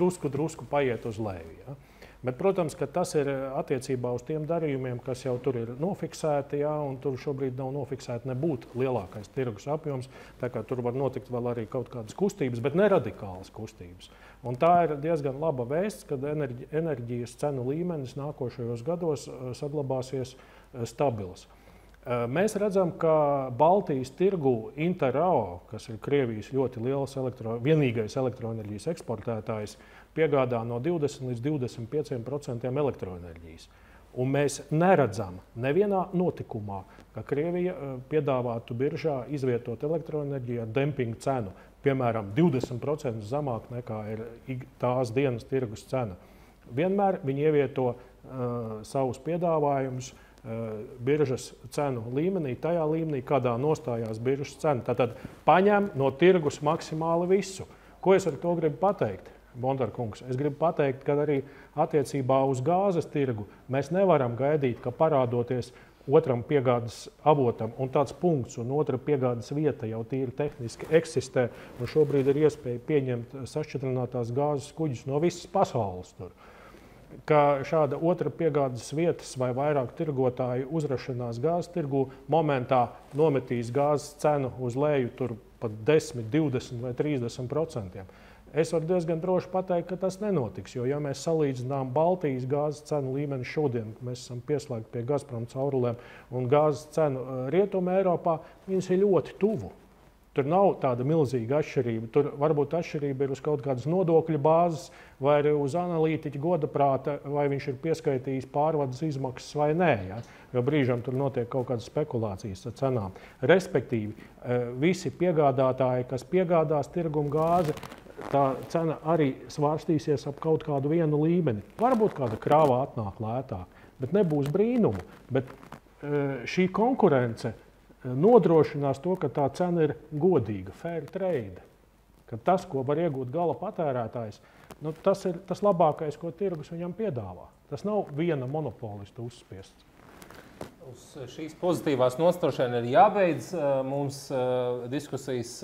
paiet uz leju. Ja? Bet, protams, ka tas ir attiecībā uz tiem darījumiem, kas jau tur ir nofiksēti, ja? Un tur šobrīd nav nofiksēti nebūtu lielākais tirgus apjoms. Tā kā tur var notikt vēl arī kaut kādas kustības, bet ne radikālas kustības. Un tā ir diezgan laba vēsts, kad enerģijas cenu līmenis nākošajos gados saglabāsies stabils. Mēs redzam, ka Baltijas tirgu Interrao, kas ir Krievijas ļoti liels vienīgais elektroenerģijas eksportētājs, piegādā no 20 līdz 25% elektroenerģijas. Un mēs neredzam nevienā notikumā, ka Krievija piedāvātu biržā izvietot elektroenerģiju ar dempingu cenu. Piemēram, 20% zemāk nekā ir tās dienas tirgus cena. Vienmēr viņi ievieto savus piedāvājumus biržas cenu līmenī, tajā līmenī, kādā nostājās biržas cena. Tātad paņem no tirgus maksimāli visu. Ko es ar to gribu pateikt, Bondarkungs? Es gribu pateikt, ka arī attiecībā uz gāzes tirgu mēs nevaram gaidīt, ka parādoties otram piegādes avotam un tāds punkts un otra piegādes vieta jau tīri tehniski eksistē. Un šobrīd ir iespēja pieņemt sašķidrinātās gāzes kuģus no visas pasaules tur. Ka šāda otra piegādes vietas vai vairāk tirgotāju uzrašanās gāzes tirgu momentā nometīs gāzes cenu uz leju tur pat 10, 20 vai 30%. Es varu diezgan droši pateikt, ka tas nenotiks, jo ja mēs salīdzinām Baltijas gāzes cenu līmeni šodien, mēs esam pieslēgti pie Gazprom caurulēm un gāzes cenu Rietuma Eiropā, viņas ir ļoti tuvu. Tur nav tāda milzīga atšķirība. Tur varbūt atšķirība ir uz kaut kādas nodokļu bāzes vai uz analītiķa godaprāta, vai viņš ir pieskaitījis pārvades izmaksas vai nē. Ja? Jo brīžam tur notiek kaut kādas spekulācijas ar cenām. Respektīvi, visi piegādātāji, kas piegādās tirgumu gāzi, tā cena arī svārstīsies ap kaut kādu vienu līmeni. Varbūt kāda krāvā atnāk lētāk, bet nebūs brīnumu. Bet šī konkurence nodrošinās to, ka tā cena ir godīga, fair trade. Ka tas, ko var iegūt gala patērētājs, tas ir tas labākais, ko tirgus viņam piedāvā. Tas nav viena monopolista uzspiests. Uz šīs pozitīvās nostrošana ir jābeidz. Mums diskusijas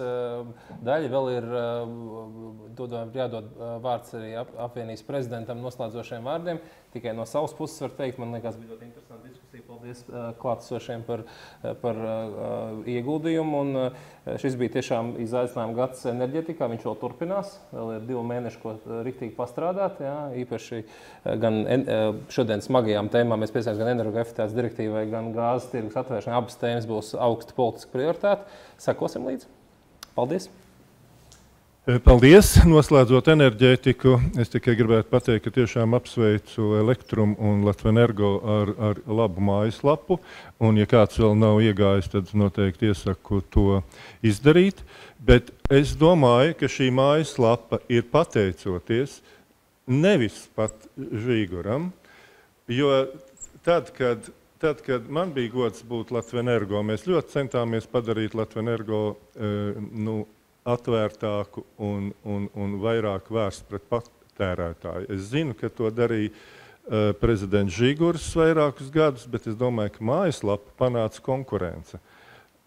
daļa vēl ir jādod vārds arī apvienības prezidentam noslēdzošiem vārdiem. Tikai no savas puses var teikt, man liekas, bija ļoti interesanta diskusija. Paldies klātesošiem par ieguldījumu. Un šis bija tiešām izaicinājuma gads enerģetikā. Viņš vēl turpinās. Vēl ir 2 mēneši, ko riktīgi pastrādāt. Jā. Īpaši gan šodien smagajām tēmām mēs piesaistām gan energoefektivitātes direktīvai, gan gāzes tirgus atvēršanai. Abas tēmas būs augsta politiska prioritāte. Sekosim līdzi. Paldies! Paldies! Noslēdzot enerģētiku, es tikai gribētu pateikt, ka tiešām apsveicu Elektrum un Latvenergo ar labu mājaslapu. Un, ja kāds vēl nav iegājis, tad noteikti iesaku to izdarīt. Bet es domāju, ka šī mājaslapa ir pateicoties nevis pat Žīguram, jo tad, kad man bija gods būt Latvenergo, mēs ļoti centāmies padarīt Latvenergo atvērtāku un vairāk vērst pret patērētāju. Es zinu, ka to darīja prezidents Žīgurs vairākus gadus, bet es domāju, ka mājaslapa panāca konkurence.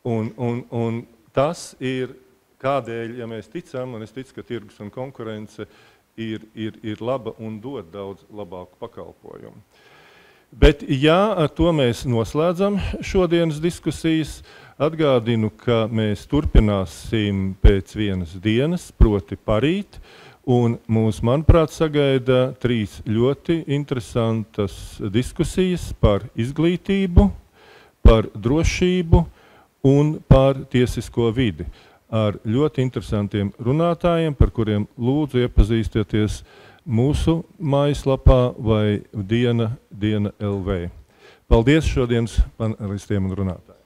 Un tas ir kādēļ, ja mēs ticam, un es ticu, ka tirgus un konkurence ir laba un dod daudz labāku pakalpojumu. Bet, ja ar to mēs noslēdzam šodienas diskusijas, atgādinu, ka mēs turpināsim pēc vienas dienas, proti parīt, un mūs, manuprāt, sagaida 3 ļoti interesantas diskusijas par izglītību, par drošību un par tiesisko vidi. Ar ļoti interesantiem runātājiem, par kuriem lūdzu iepazīstieties mūsu mājaslapā vai Diena LV. Paldies šodienas panelistiem un runātājiem.